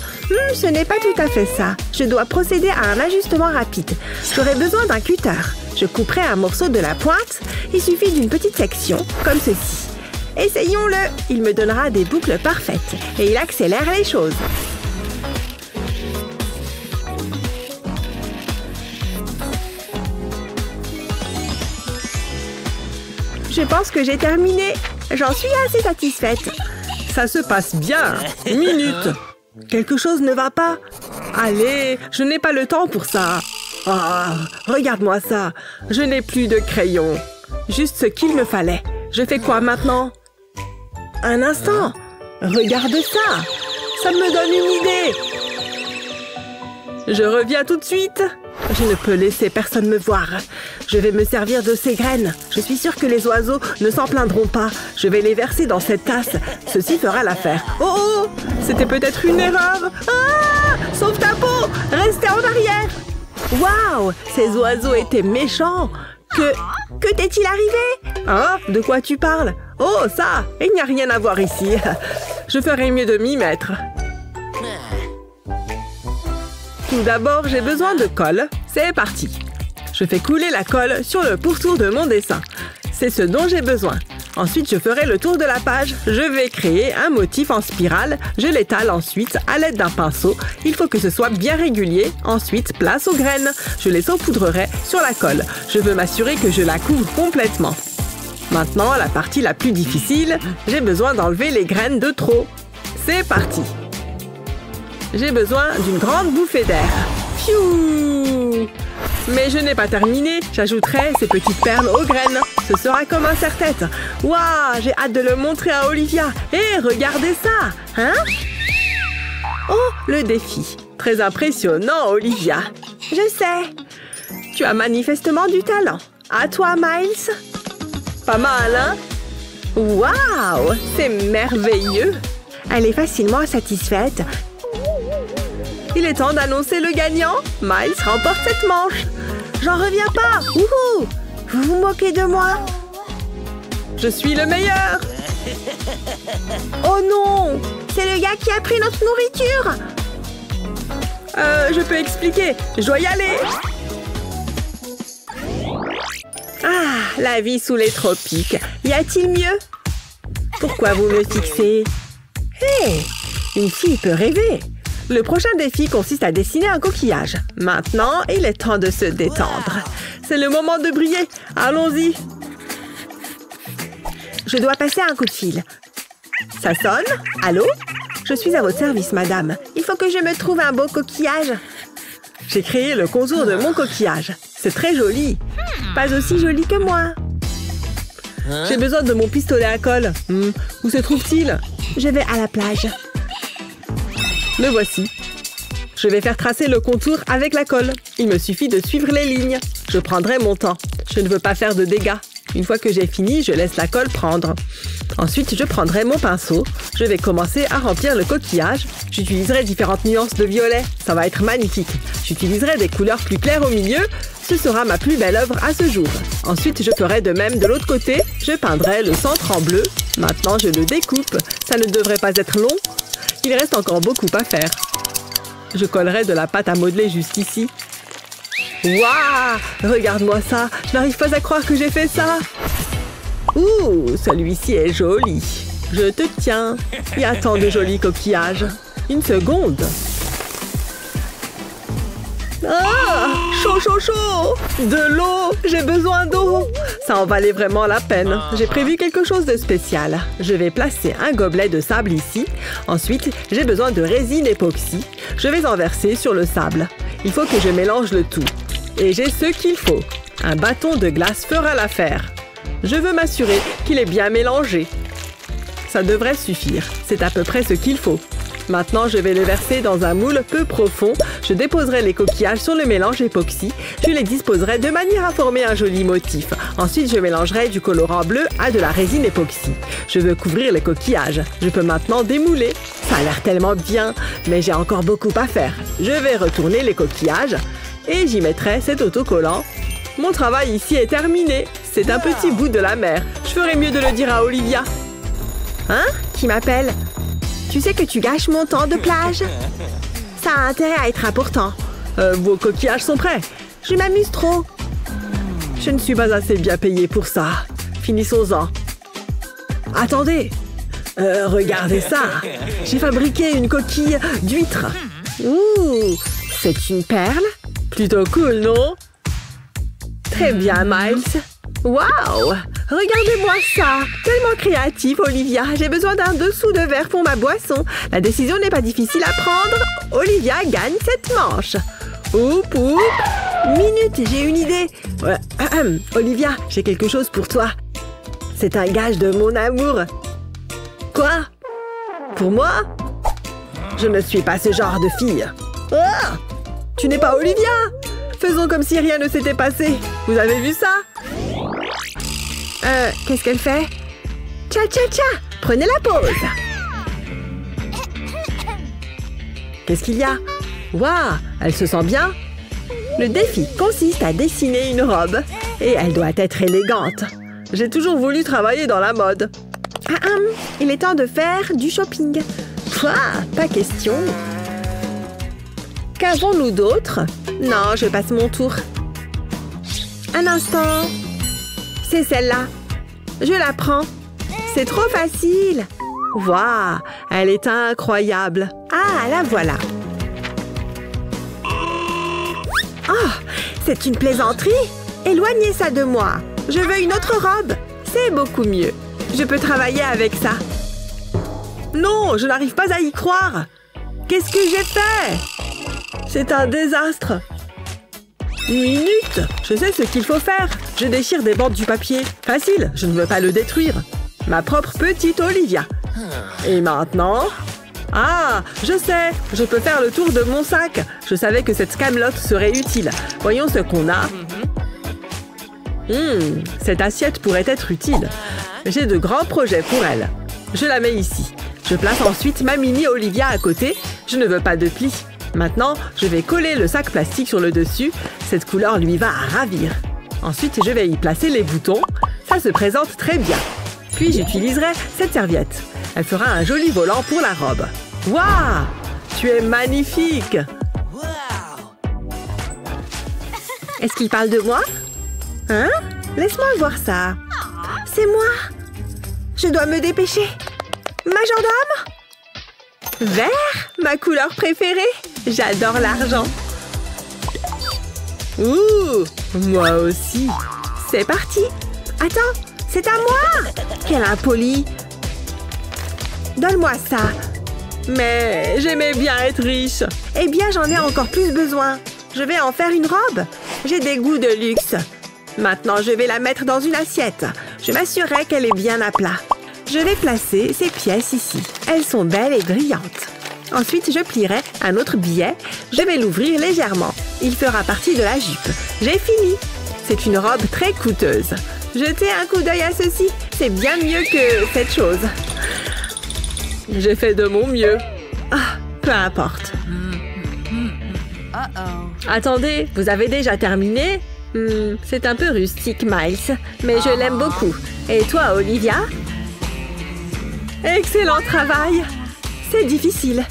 Ce n'est pas tout à fait ça. Je dois procéder à un ajustement rapide. J'aurai besoin d'un cutter. Je couperai un morceau de la pointe. Il suffit d'une petite section, comme ceci. Essayons-le. Il me donnera des boucles parfaites. Et il accélère les choses. Je pense que j'ai terminé. J'en suis assez satisfaite. Ça se passe bien. Minute. Quelque chose ne va pas. Allez, je n'ai pas le temps pour ça. Ah, regarde-moi ça. Je n'ai plus de crayon. Juste ce qu'il me fallait. Je fais quoi maintenant? Un instant. Regarde ça. Ça me donne une idée. Je reviens tout de suite. Je ne peux laisser personne me voir. Je vais me servir de ces graines. Je suis sûre que les oiseaux ne s'en plaindront pas. Je vais les verser dans cette tasse. Ceci fera l'affaire. Oh oh! C'était peut-être une erreur. Ah! Sauve ta peau! Restez en arrière! Waouh! Ces oiseaux étaient méchants. Que t'est-il arrivé? Hein? De quoi tu parles? Oh, ça! Il n'y a rien à voir ici. Je ferais mieux de m'y mettre. Tout d'abord, j'ai besoin de colle. C'est parti. Je fais couler la colle sur le pourtour de mon dessin. C'est ce dont j'ai besoin. Ensuite, je ferai le tour de la page. Je vais créer un motif en spirale. Je l'étale ensuite à l'aide d'un pinceau. Il faut que ce soit bien régulier. Ensuite, place aux graines. Je les saupoudrerai sur la colle. Je veux m'assurer que je la couvre complètement. Maintenant, la partie la plus difficile. J'ai besoin d'enlever les graines de trop. C'est parti. J'ai besoin d'une grande bouffée d'air. Pfiou! Mais je n'ai pas terminé. J'ajouterai ces petites perles aux graines. Ce sera comme un serre-tête. Waouh! J'ai hâte de le montrer à Olivia. Et regardez ça! Hein? Oh, le défi. Très impressionnant, Olivia. Je sais. Tu as manifestement du talent. À toi, Miles. Pas mal, hein? Waouh! C'est merveilleux. Elle est facilement satisfaite. Il est temps d'annoncer le gagnant. Miles remporte cette manche. J'en reviens pas. Wouhou! Vous vous moquez de moi? Je suis le meilleur. Oh non! C'est le gars qui a pris notre nourriture. Je peux expliquer. Je dois y aller. Ah, la vie sous les tropiques. Y a-t-il mieux? Pourquoi vous me fixez? Hé! Une fille peut rêver. Le prochain défi consiste à dessiner un coquillage. Maintenant, il est temps de se détendre. C'est le moment de briller. Allons-y. Je dois passer un coup de fil. Ça sonne? Allô? Je suis à votre service, madame. Il faut que je me trouve un beau coquillage. J'ai créé le contour de mon coquillage. C'est très joli. Pas aussi joli que moi. J'ai besoin de mon pistolet à colle. Où se trouve-t-il? Je vais à la plage. Le voici. Je vais faire tracer le contour avec la colle. Il me suffit de suivre les lignes. Je prendrai mon temps. Je ne veux pas faire de dégâts. Une fois que j'ai fini, je laisse la colle prendre. Ensuite, je prendrai mon pinceau. Je vais commencer à remplir le coquillage. J'utiliserai différentes nuances de violet. Ça va être magnifique. J'utiliserai des couleurs plus claires au milieu. Ce sera ma plus belle œuvre à ce jour. Ensuite, je ferai de même de l'autre côté. Je peindrai le centre en bleu. Maintenant, je le découpe. Ça ne devrait pas être long. Il reste encore beaucoup à faire. Je collerai de la pâte à modeler juste ici. Waouh! Regarde-moi ça! Je n'arrive pas à croire que j'ai fait ça! Ouh! Celui-ci est joli! Je te tiens! Il y a tant de jolis coquillages! Une seconde! Ah! Chaud, chaud, chaud! De l'eau! J'ai besoin d'eau! Ça en valait vraiment la peine. J'ai prévu quelque chose de spécial. Je vais placer un gobelet de sable ici. Ensuite, j'ai besoin de résine époxy. Je vais en verser sur le sable. Il faut que je mélange le tout. Et j'ai ce qu'il faut. Un bâton de glace fera l'affaire. Je veux m'assurer qu'il est bien mélangé. Ça devrait suffire. C'est à peu près ce qu'il faut. Maintenant, je vais les verser dans un moule peu profond. Je déposerai les coquillages sur le mélange époxy. Je les disposerai de manière à former un joli motif. Ensuite, je mélangerai du colorant bleu à de la résine époxy. Je veux couvrir les coquillages. Je peux maintenant démouler. Ça a l'air tellement bien, mais j'ai encore beaucoup à faire. Je vais retourner les coquillages et j'y mettrai cet autocollant. Mon travail ici est terminé. C'est un petit bout de la mer. Je ferais mieux de le dire à Olivia. Hein? Qui m'appelle? Tu sais que tu gâches mon temps de plage? Ça a intérêt à être important. Vos coquillages sont prêts. Je m'amuse trop. Je ne suis pas assez bien payée pour ça. Finissons-en. Attendez. Regardez ça. J'ai fabriqué une coquille d'huître. Ouh, c'est une perle? Plutôt cool, non? Très bien, Miles. Waouh! Regardez-moi ça! Tellement créatif, Olivia. J'ai besoin d'un dessous de verre pour ma boisson. La décision n'est pas difficile à prendre. Olivia gagne cette manche. Oup, oup! Minute, j'ai une idée. Olivia, j'ai quelque chose pour toi. C'est un gage de mon amour. Quoi? Pour moi? Je ne suis pas ce genre de fille. Ah! Tu n'es pas Olivia? Faisons comme si rien ne s'était passé. Vous avez vu ça? Qu'est-ce qu'elle fait? Tcha-tcha-tcha! Prenez la pause! Qu'est-ce qu'il y a? Waouh! Elle se sent bien? Le défi consiste à dessiner une robe. Et elle doit être élégante. J'ai toujours voulu travailler dans la mode. Il est temps de faire du shopping. Pas question. Qu'avons-nous d'autre? Non, je passe mon tour. Un instant. C'est celle-là. Je la prends. C'est trop facile. Waouh, elle est incroyable. Ah, la voilà. Oh, c'est une plaisanterie. Éloignez ça de moi. Je veux une autre robe. C'est beaucoup mieux. Je peux travailler avec ça. Non, je n'arrive pas à y croire. Qu'est-ce que j'ai fait? C'est un désastre. Une minute. Je sais ce qu'il faut faire. Je déchire des bandes du papier. Facile, je ne veux pas le détruire. Ma propre petite Olivia. Et maintenant... Ah, je sais. Je peux faire le tour de mon sac. Je savais que cette camelote serait utile. Voyons ce qu'on a. Cette assiette pourrait être utile. J'ai de grands projets pour elle. Je la mets ici. Je place ensuite ma mini Olivia à côté. Je ne veux pas de plis. Maintenant, je vais coller le sac plastique sur le dessus. Cette couleur lui va à ravir. Ensuite, je vais y placer les boutons. Ça se présente très bien. Puis, j'utiliserai cette serviette. Elle fera un joli volant pour la robe. Waouh! Tu es magnifique! Est-ce qu'il parle de moi? Hein? Laisse-moi voir ça. C'est moi. Je dois me dépêcher. Majordome? Vert? Ma couleur préférée? J'adore l'argent. Ouh! Moi aussi. C'est parti. Attends, c'est à moi! Quel impoli! Donne-moi ça. Mais j'aimais bien être riche. Eh bien, j'en ai encore plus besoin. Je vais en faire une robe. J'ai des goûts de luxe. Maintenant, je vais la mettre dans une assiette. Je m'assurerai qu'elle est bien à plat. Je vais placer ces pièces ici. Elles sont belles et brillantes. Ensuite, je plierai un autre billet. Je vais l'ouvrir légèrement. Il fera partie de la jupe. J'ai fini. C'est une robe très coûteuse. Jetez un coup d'œil à ceci. C'est bien mieux que cette chose. J'ai fait de mon mieux. Ah, peu importe. Attendez, vous avez déjà terminé? C'est un peu rustique, Miles, mais je l'aime beaucoup. Et toi, Olivia? Excellent travail! C'est difficile,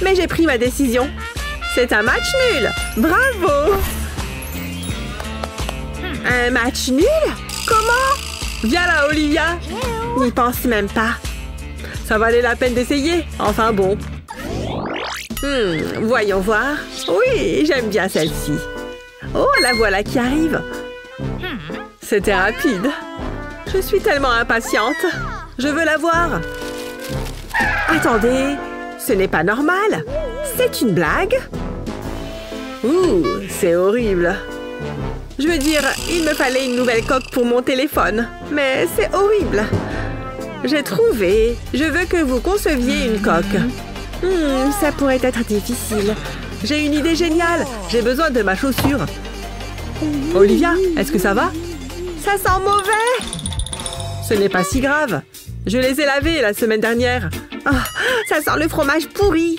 mais j'ai pris ma décision. C'est un match nul! Bravo! Un match nul? Comment? Viens là, Olivia! N'y pense même pas. Ça valait la peine d'essayer. Enfin bon. Voyons voir. Oui, j'aime bien celle-ci. Oh, la voilà qui arrive. C'était rapide. Je suis tellement impatiente. Je veux la voir. Attendez, ce n'est pas normal. C'est une blague? Ouh, c'est horrible. Je veux dire, il me fallait une nouvelle coque pour mon téléphone. Mais c'est horrible. J'ai trouvé. Je veux que vous conceviez une coque. Ça pourrait être difficile. J'ai une idée géniale. J'ai besoin de ma chaussure. Olivia, est-ce que ça va? Ça sent mauvais. Ce n'est pas si grave. Je les ai lavées la semaine dernière. Oh, ça sent le fromage pourri.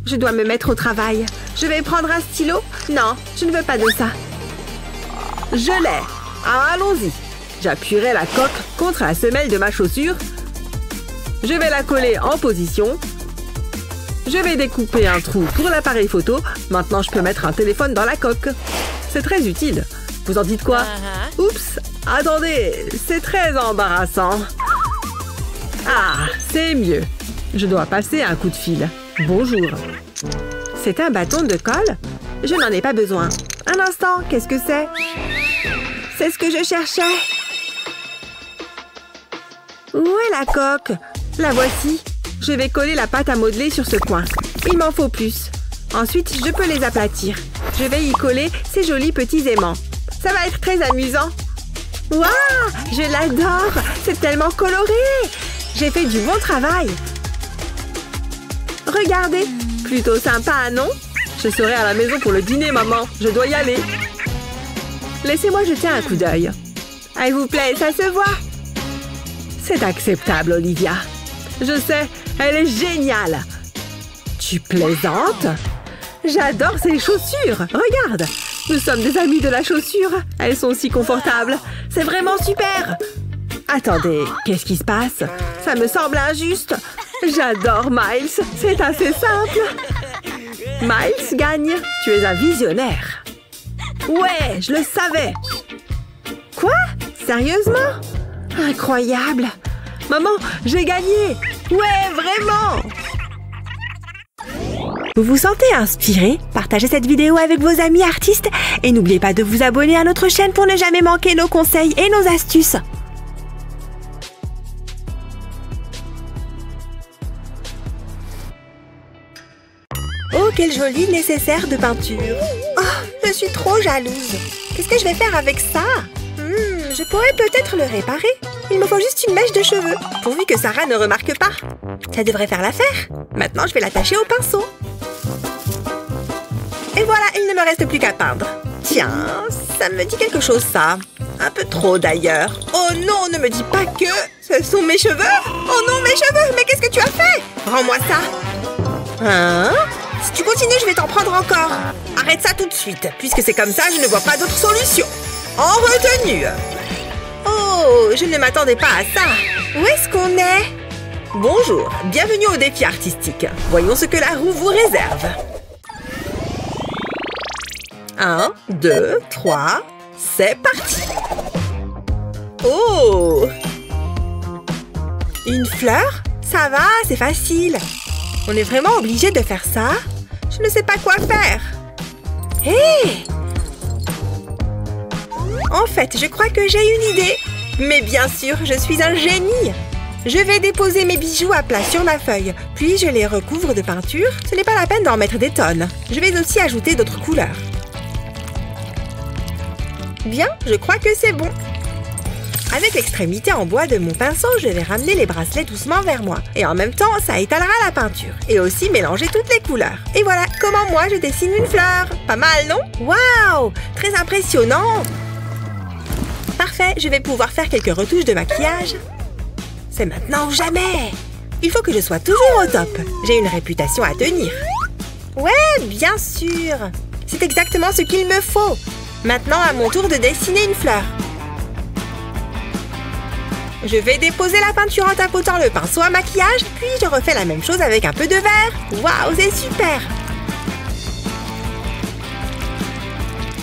Je dois me mettre au travail. Je vais prendre un stylo. Non, je ne veux pas de ça. Je l'ai. Ah, allons-y. J'appuierai la coque contre la semelle de ma chaussure. Je vais la coller en position. Je vais découper un trou pour l'appareil photo. Maintenant, je peux mettre un téléphone dans la coque. C'est très utile. Vous en dites quoi? Oups! Attendez, c'est très embarrassant. Ah, c'est mieux. Je dois passer un coup de fil. Bonjour. C'est un bâton de colle? Je n'en ai pas besoin. Un instant, qu'est-ce que c'est? C'est ce que je cherchais. Où est la coque? La voici. Je vais coller la pâte à modeler sur ce coin. Il m'en faut plus. Ensuite, je peux les aplatir. Je vais y coller ces jolis petits aimants. Ça va être très amusant. Waouh! Je l'adore! C'est tellement coloré! J'ai fait du bon travail. Regardez! Plutôt sympa, non? Je serai à la maison pour le dîner, maman. Je dois y aller. Laissez-moi jeter un coup d'œil. Elle vous plaît, ça se voit? C'est acceptable, Olivia. Je sais, elle est géniale. Tu plaisantes? J'adore ces chaussures. Regarde, nous sommes des amis de la chaussure. Elles sont si confortables. C'est vraiment super. Attendez, qu'est-ce qui se passe? Ça me semble injuste. J'adore Miles. C'est assez simple. Miles gagne. Tu es un visionnaire. Ouais, je le savais. Quoi? Sérieusement? Incroyable. Maman, j'ai gagné. Ouais, vraiment. Vous vous sentez inspiré? Partagez cette vidéo avec vos amis artistes et n'oubliez pas de vous abonner à notre chaîne pour ne jamais manquer nos conseils et nos astuces. Oh, quel joli nécessaire de peinture! Oh, je suis trop jalouse! Qu'est-ce que je vais faire avec ça? Je pourrais peut-être le réparer. Il me faut juste une mèche de cheveux, pourvu que Sarah ne remarque pas. Ça devrait faire l'affaire. Maintenant, je vais l'attacher au pinceau. Et voilà, il ne me reste plus qu'à peindre. Tiens, ça me dit quelque chose, ça. Un peu trop, d'ailleurs. Oh non, ne me dis pas que ce sont mes cheveux. Oh non, mes cheveux. Mais qu'est-ce que tu as fait? Rends-moi ça. Hein? Si tu continues, je vais t'en prendre encore. Arrête ça tout de suite. Puisque c'est comme ça, je ne vois pas d'autre solution. En retenue. Oh, je ne m'attendais pas à ça. Où est-ce qu'on est? Bonjour, bienvenue au défi artistique. Voyons ce que la roue vous réserve. 1, 2, 3, c'est parti. Oh! Une fleur? Ça va, c'est facile. On est vraiment obligé de faire ça? Je ne sais pas quoi faire. Hé! Hey! En fait, je crois que j'ai une idée. Mais bien sûr, je suis un génie. Je vais déposer mes bijoux à plat sur ma feuille, puis je les recouvre de peinture. Ce n'est pas la peine d'en mettre des tonnes. Je vais aussi ajouter d'autres couleurs. Bien, je crois que c'est bon. Avec l'extrémité en bois de mon pinceau, je vais ramener les bracelets doucement vers moi. Et en même temps, ça étalera la peinture. Et aussi mélanger toutes les couleurs. Et voilà comment moi je dessine une fleur. Pas mal, non? Waouh! Très impressionnant! Parfait, je vais pouvoir faire quelques retouches de maquillage. C'est maintenant ou jamais! Il faut que je sois toujours au top. J'ai une réputation à tenir. Ouais, bien sûr! C'est exactement ce qu'il me faut. Maintenant, à mon tour de dessiner une fleur. Je vais déposer la peinture en tapotant le pinceau à maquillage, puis je refais la même chose avec un peu de vert. Waouh, c'est super!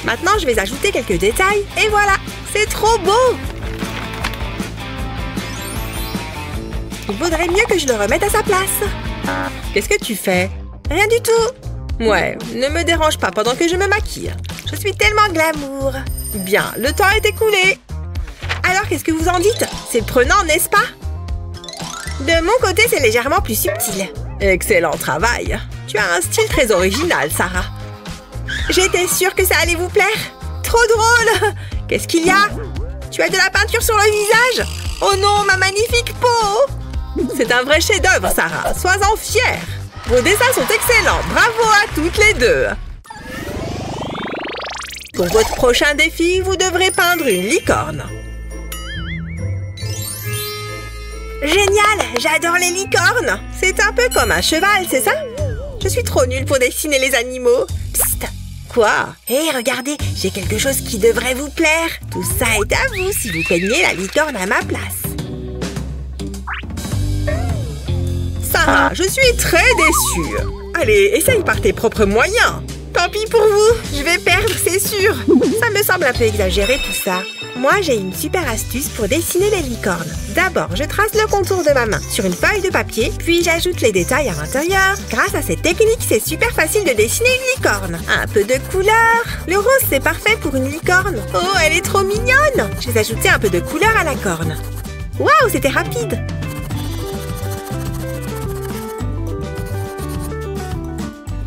Maintenant, je vais ajouter quelques détails, et voilà! C'est trop beau! Il vaudrait mieux que je le remette à sa place. Qu'est-ce que tu fais? Rien du tout. Ouais, ne me dérange pas pendant que je me maquille. Je suis tellement glamour. Bien, le temps est écoulé. Alors, qu'est-ce que vous en dites? C'est prenant, n'est-ce pas? De mon côté, c'est légèrement plus subtil. Excellent travail. Tu as un style très original, Sarah. J'étais sûre que ça allait vous plaire. Trop drôle! Qu'est-ce qu'il y a? Tu as de la peinture sur le visage? Oh non, ma magnifique peau! C'est un vrai chef-d'œuvre, Sarah. Sois-en fière. Vos dessins sont excellents. Bravo à toutes les deux. Pour votre prochain défi, vous devrez peindre une licorne. Génial! J'adore les licornes! C'est un peu comme un cheval, c'est ça? Je suis trop nulle pour dessiner les animaux. Psst! Quoi? Hé, regardez, j'ai quelque chose qui devrait vous plaire. Tout ça est à vous si vous peignez la licorne à ma place. Sarah, je suis très déçue. Allez, essaye par tes propres moyens. Tant pis pour vous, je vais perdre, c'est sûr. Ça me semble un peu exagéré tout ça. Moi, j'ai une super astuce pour dessiner les licornes. D'abord, je trace le contour de ma main sur une feuille de papier, puis j'ajoute les détails à l'intérieur. Grâce à cette technique, c'est super facile de dessiner une licorne. Un peu de couleur. Le rose, c'est parfait pour une licorne. Oh, elle est trop mignonne. Je vais ajouter un peu de couleur à la corne. Waouh, c'était rapide.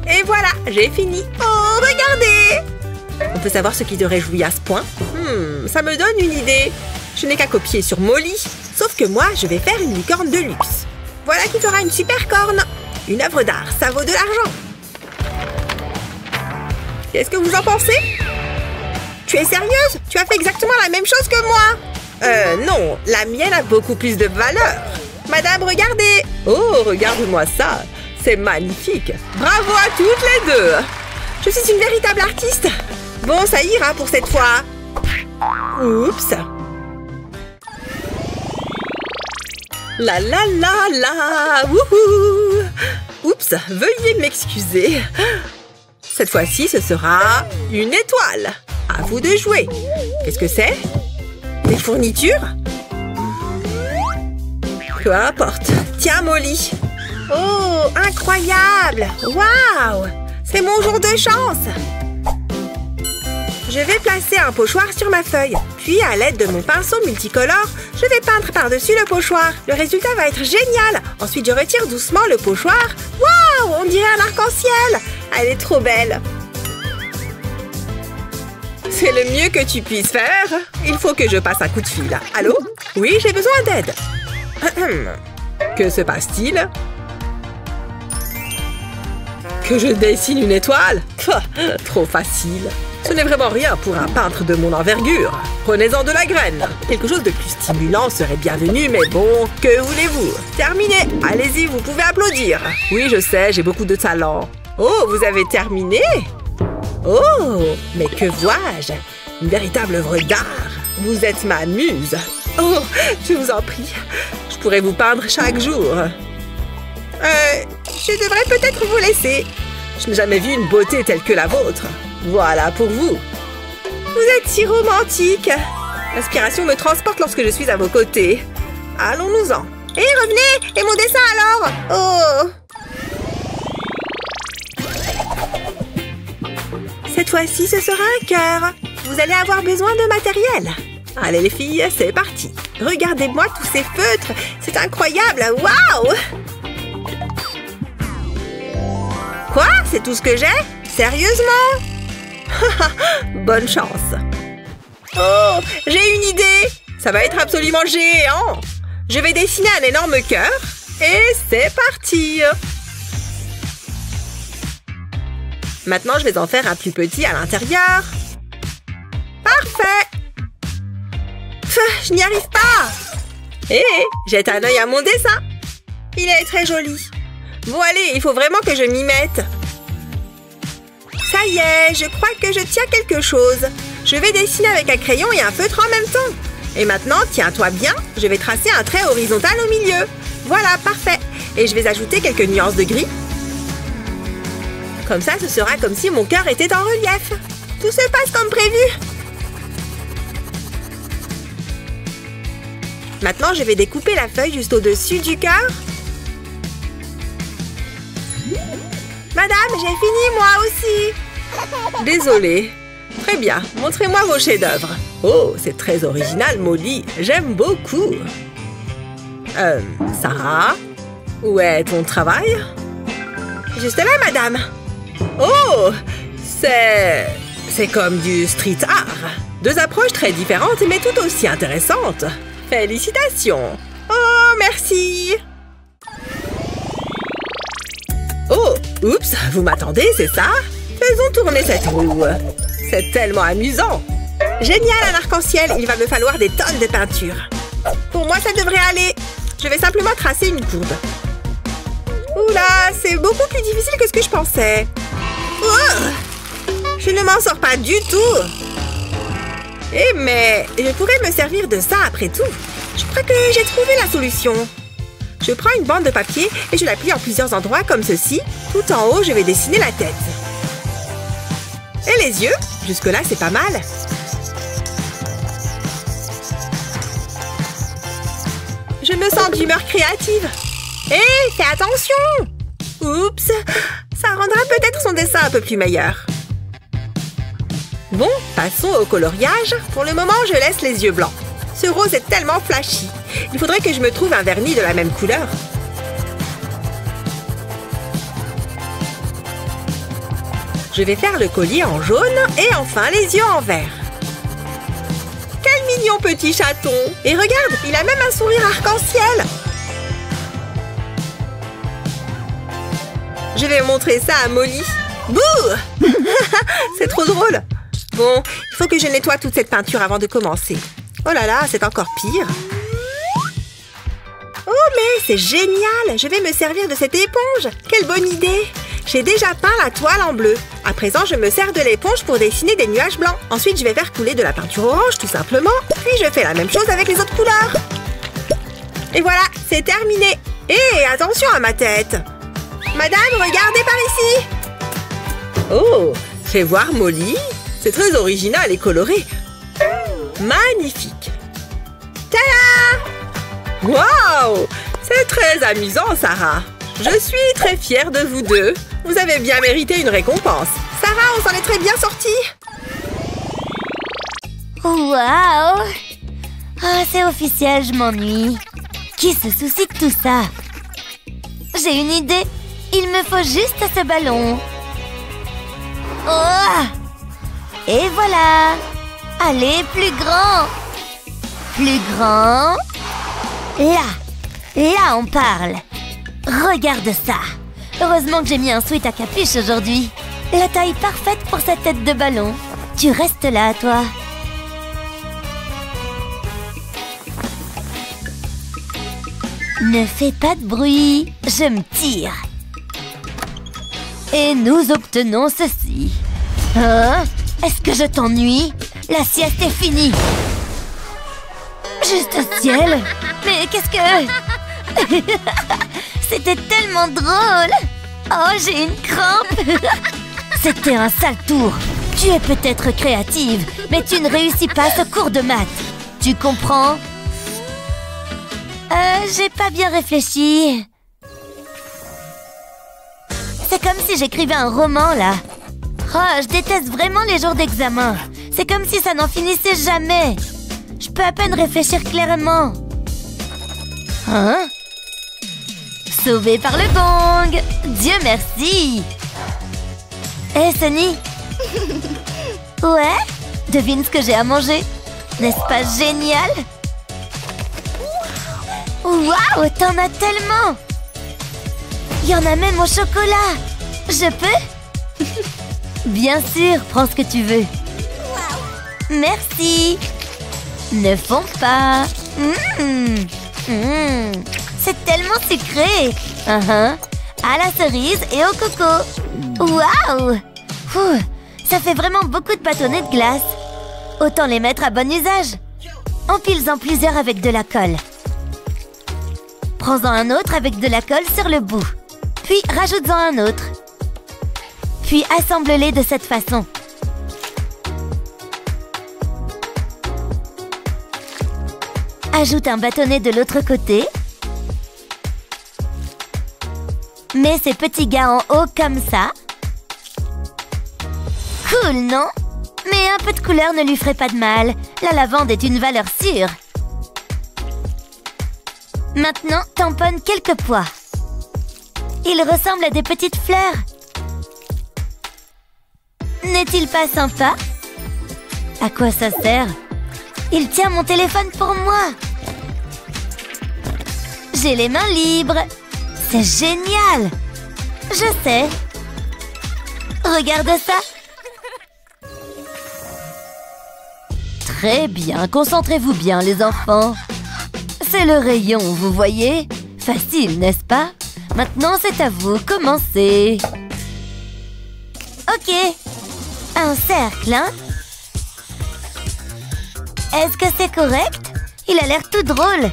Et voilà, j'ai fini. Oh, regardez! On peut savoir ce qui te réjouit à ce point? Ça me donne une idée. Je n'ai qu'à copier sur Molly. Sauf que moi, je vais faire une licorne de luxe. Voilà qui fera une super corne. Une œuvre d'art, ça vaut de l'argent. Qu'est-ce que vous en pensez? Tu es sérieuse? Tu as fait exactement la même chose que moi. Non, la mienne a beaucoup plus de valeur. Madame, regardez. Oh, regarde-moi ça. C'est magnifique. Bravo à toutes les deux. Je suis une véritable artiste. Bon, ça ira pour cette fois. Oups. La la la la. Wouhou. Oups, veuillez m'excuser. Cette fois-ci, ce sera une étoile. À vous de jouer. Qu'est-ce que c'est? Des fournitures? Peu importe. Tiens, Molly. Oh, incroyable! Waouh! C'est mon jour de chance! Je vais placer un pochoir sur ma feuille. Puis, à l'aide de mon pinceau multicolore, je vais peindre par-dessus le pochoir. Le résultat va être génial! Ensuite, je retire doucement le pochoir. Waouh! On dirait un arc-en-ciel! Elle est trop belle! C'est le mieux que tu puisses faire. Il faut que je passe un coup de fil. Allô? Oui, j'ai besoin d'aide. Que se passe-t-il? Que je dessine une étoile? Trop facile. Ce n'est vraiment rien pour un peintre de mon envergure. Prenez-en de la graine. Quelque chose de plus stimulant serait bienvenu, mais bon, que voulez-vous? Terminé. Allez-y, vous pouvez applaudir. Oui, je sais, j'ai beaucoup de talent. Oh, vous avez terminé? Oh, mais que vois-je? Une véritable œuvre d'art. Vous êtes ma muse. Oh, je vous en prie. Je pourrais vous peindre chaque jour. Je devrais peut-être vous laisser. Je n'ai jamais vu une beauté telle que la vôtre. Voilà pour vous. Vous êtes si romantique. L'inspiration me transporte lorsque je suis à vos côtés. Allons-nous-en. Hé, revenez! Et mon dessin alors? Oh! Cette fois-ci, ce sera un cœur. Vous allez avoir besoin de matériel. Allez les filles, c'est parti. Regardez-moi tous ces feutres. C'est incroyable. Waouh! Quoi? C'est tout ce que j'ai? Sérieusement? Bonne chance. Oh, j'ai une idée. Ça va être absolument géant. Je vais dessiner un énorme cœur. Et c'est parti. Maintenant, je vais en faire un plus petit à l'intérieur. Parfait. Je n'y arrive pas. Hé, jette un œil à mon dessin. Il est très joli. Bon, allez, il faut vraiment que je m'y mette. Ça y est, je crois que je tiens quelque chose. Je vais dessiner avec un crayon et un feutre en même temps. Et maintenant, tiens-toi bien, je vais tracer un trait horizontal au milieu. Voilà, parfait. Et je vais ajouter quelques nuances de gris. Comme ça, ce sera comme si mon cœur était en relief. Tout se passe comme prévu. Maintenant, je vais découper la feuille juste au-dessus du cœur. Madame, j'ai fini moi aussi. Désolée. Très bien, montrez-moi vos chefs-d'œuvre. Oh, c'est très original, Molly. J'aime beaucoup. Sarah, où est ton travail? Juste là, madame. Oh, c'est comme du street art. Deux approches très différentes, mais tout aussi intéressantes. Félicitations. Oh, merci. Oh, oups, vous m'attendez, c'est ça? Faisons tourner cette roue. C'est tellement amusant. Génial, un arc-en-ciel. Il va me falloir des tonnes de peinture. Pour moi, ça devrait aller. Je vais simplement tracer une courbe. Oula, c'est beaucoup plus difficile que ce que je pensais. Je ne m'en sors pas du tout. Eh mais, je pourrais me servir de ça après tout. Je crois que j'ai trouvé la solution. Je prends une bande de papier et je la plie en plusieurs endroits comme ceci. Tout en haut, je vais dessiner la tête. Et les yeux? Jusque-là, c'est pas mal. Je me sens d'humeur créative. Hé, fais attention! Oups, ça rendra peut-être son dessin un peu plus meilleur. Bon, passons au coloriage. Pour le moment, je laisse les yeux blancs. Ce rose est tellement flashy. Il faudrait que je me trouve un vernis de la même couleur. Je vais faire le collier en jaune et enfin les yeux en vert. Quel mignon petit chaton! Et regarde, il a même un sourire arc-en-ciel. Je vais montrer ça à Molly. Bouh! C'est trop drôle. Bon, il faut que je nettoie toute cette peinture avant de commencer. Oh là là, c'est encore pire. Oh, mais c'est génial! Je vais me servir de cette éponge. Quelle bonne idée! J'ai déjà peint la toile en bleu. À présent, je me sers de l'éponge pour dessiner des nuages blancs. Ensuite, je vais faire couler de la peinture orange, tout simplement. Puis, je fais la même chose avec les autres couleurs. Et voilà, c'est terminé. Et attention à ma tête. Madame, regardez par ici. Oh, fais voir Molly. C'est très original et coloré. Magnifique. Tada! Waouh! C'est très amusant, Sarah. Je suis très fière de vous deux. Vous avez bien mérité une récompense. Sarah, on s'en est très bien sortis. Waouh! Ah, c'est officiel, je m'ennuie. Qui se soucie de tout ça? J'ai une idée. Il me faut juste ce ballon. Oh! Et voilà! Allez, plus grand! Plus grand! Là, on parle. Regarde ça. Heureusement que j'ai mis un sweat à capuche aujourd'hui. La taille parfaite pour cette tête de ballon. Tu restes là, toi. Ne fais pas de bruit. Je me tire. Et nous obtenons ceci. Hein? Est-ce que je t'ennuie? La sieste est finie. Juste au ciel. Mais qu'est-ce que... C'était tellement drôle. Oh, j'ai une crampe. C'était un sale tour. Tu es peut-être créative, mais tu ne réussis pas ce cours de maths. Tu comprends? J'ai pas bien réfléchi. C'est comme si j'écrivais un roman, là. Oh, je déteste vraiment les jours d'examen. C'est comme si ça n'en finissait jamais. Je peux à peine réfléchir clairement. Hein? Sauvé par le gong! Dieu merci! Hé, Sunny! Ouais? Devine ce que j'ai à manger. N'est-ce pas génial? Waouh, t'en as tellement! Il y en a même au chocolat! Je peux? Bien sûr, prends ce que tu veux. Merci! Ne fonds pas! C'est tellement sucré! À la cerise et au coco! Waouh! Ça fait vraiment beaucoup de bâtonnets de glace. Autant les mettre à bon usage. Empile-en plusieurs avec de la colle. Prends-en un autre avec de la colle sur le bout. Puis rajoute-en un autre. Puis assemble-les de cette façon. Ajoute un bâtonnet de l'autre côté. Mets ces petits gars en haut comme ça. Cool, non? Mais un peu de couleur ne lui ferait pas de mal. La lavande est une valeur sûre. Maintenant, tamponne quelques pois. Ils ressemblent à des petites fleurs. N'est-il pas sympa? À quoi ça sert? Il tient mon téléphone pour moi. J'ai les mains libres. C'est génial. Je sais. Regarde ça. Très bien, concentrez-vous bien les enfants. C'est le rayon, vous voyez? Facile, n'est-ce pas? Maintenant, c'est à vous, commencez. Ok. Un cercle, hein? Est-ce que c'est correct? Il a l'air tout drôle.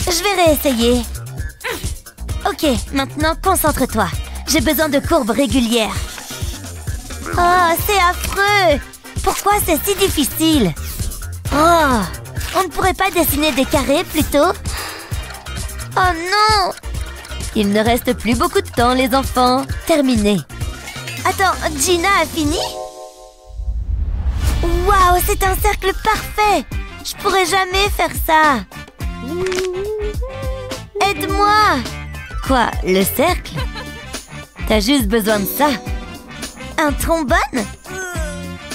Je vais réessayer. Ok, maintenant concentre-toi. J'ai besoin de courbes régulières. Oh, c'est affreux! Pourquoi c'est si difficile? Oh, on ne pourrait pas dessiner des carrés plutôt? Oh non! Il ne reste plus beaucoup de temps, les enfants. Terminé. Attends, Gina a fini? Waouh, c'est un cercle parfait! Je pourrais jamais faire ça. Aide-moi! Quoi, le cercle? T'as juste besoin de ça. Un trombone?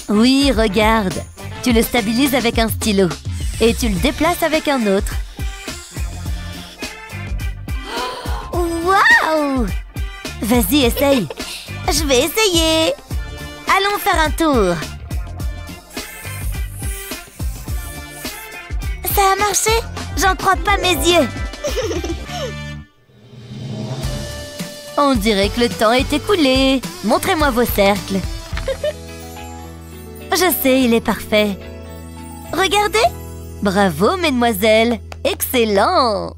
Oui, regarde. Tu le stabilises avec un stylo. Et tu le déplaces avec un autre. Waouh! Vas-y, essaye. Je vais essayer. Allons faire un tour. Ça a marché? J'en crois pas mes yeux. On dirait que le temps est écoulé. Montrez-moi vos cercles. Je sais, il est parfait. Regardez. Bravo, mesdemoiselles. Excellent.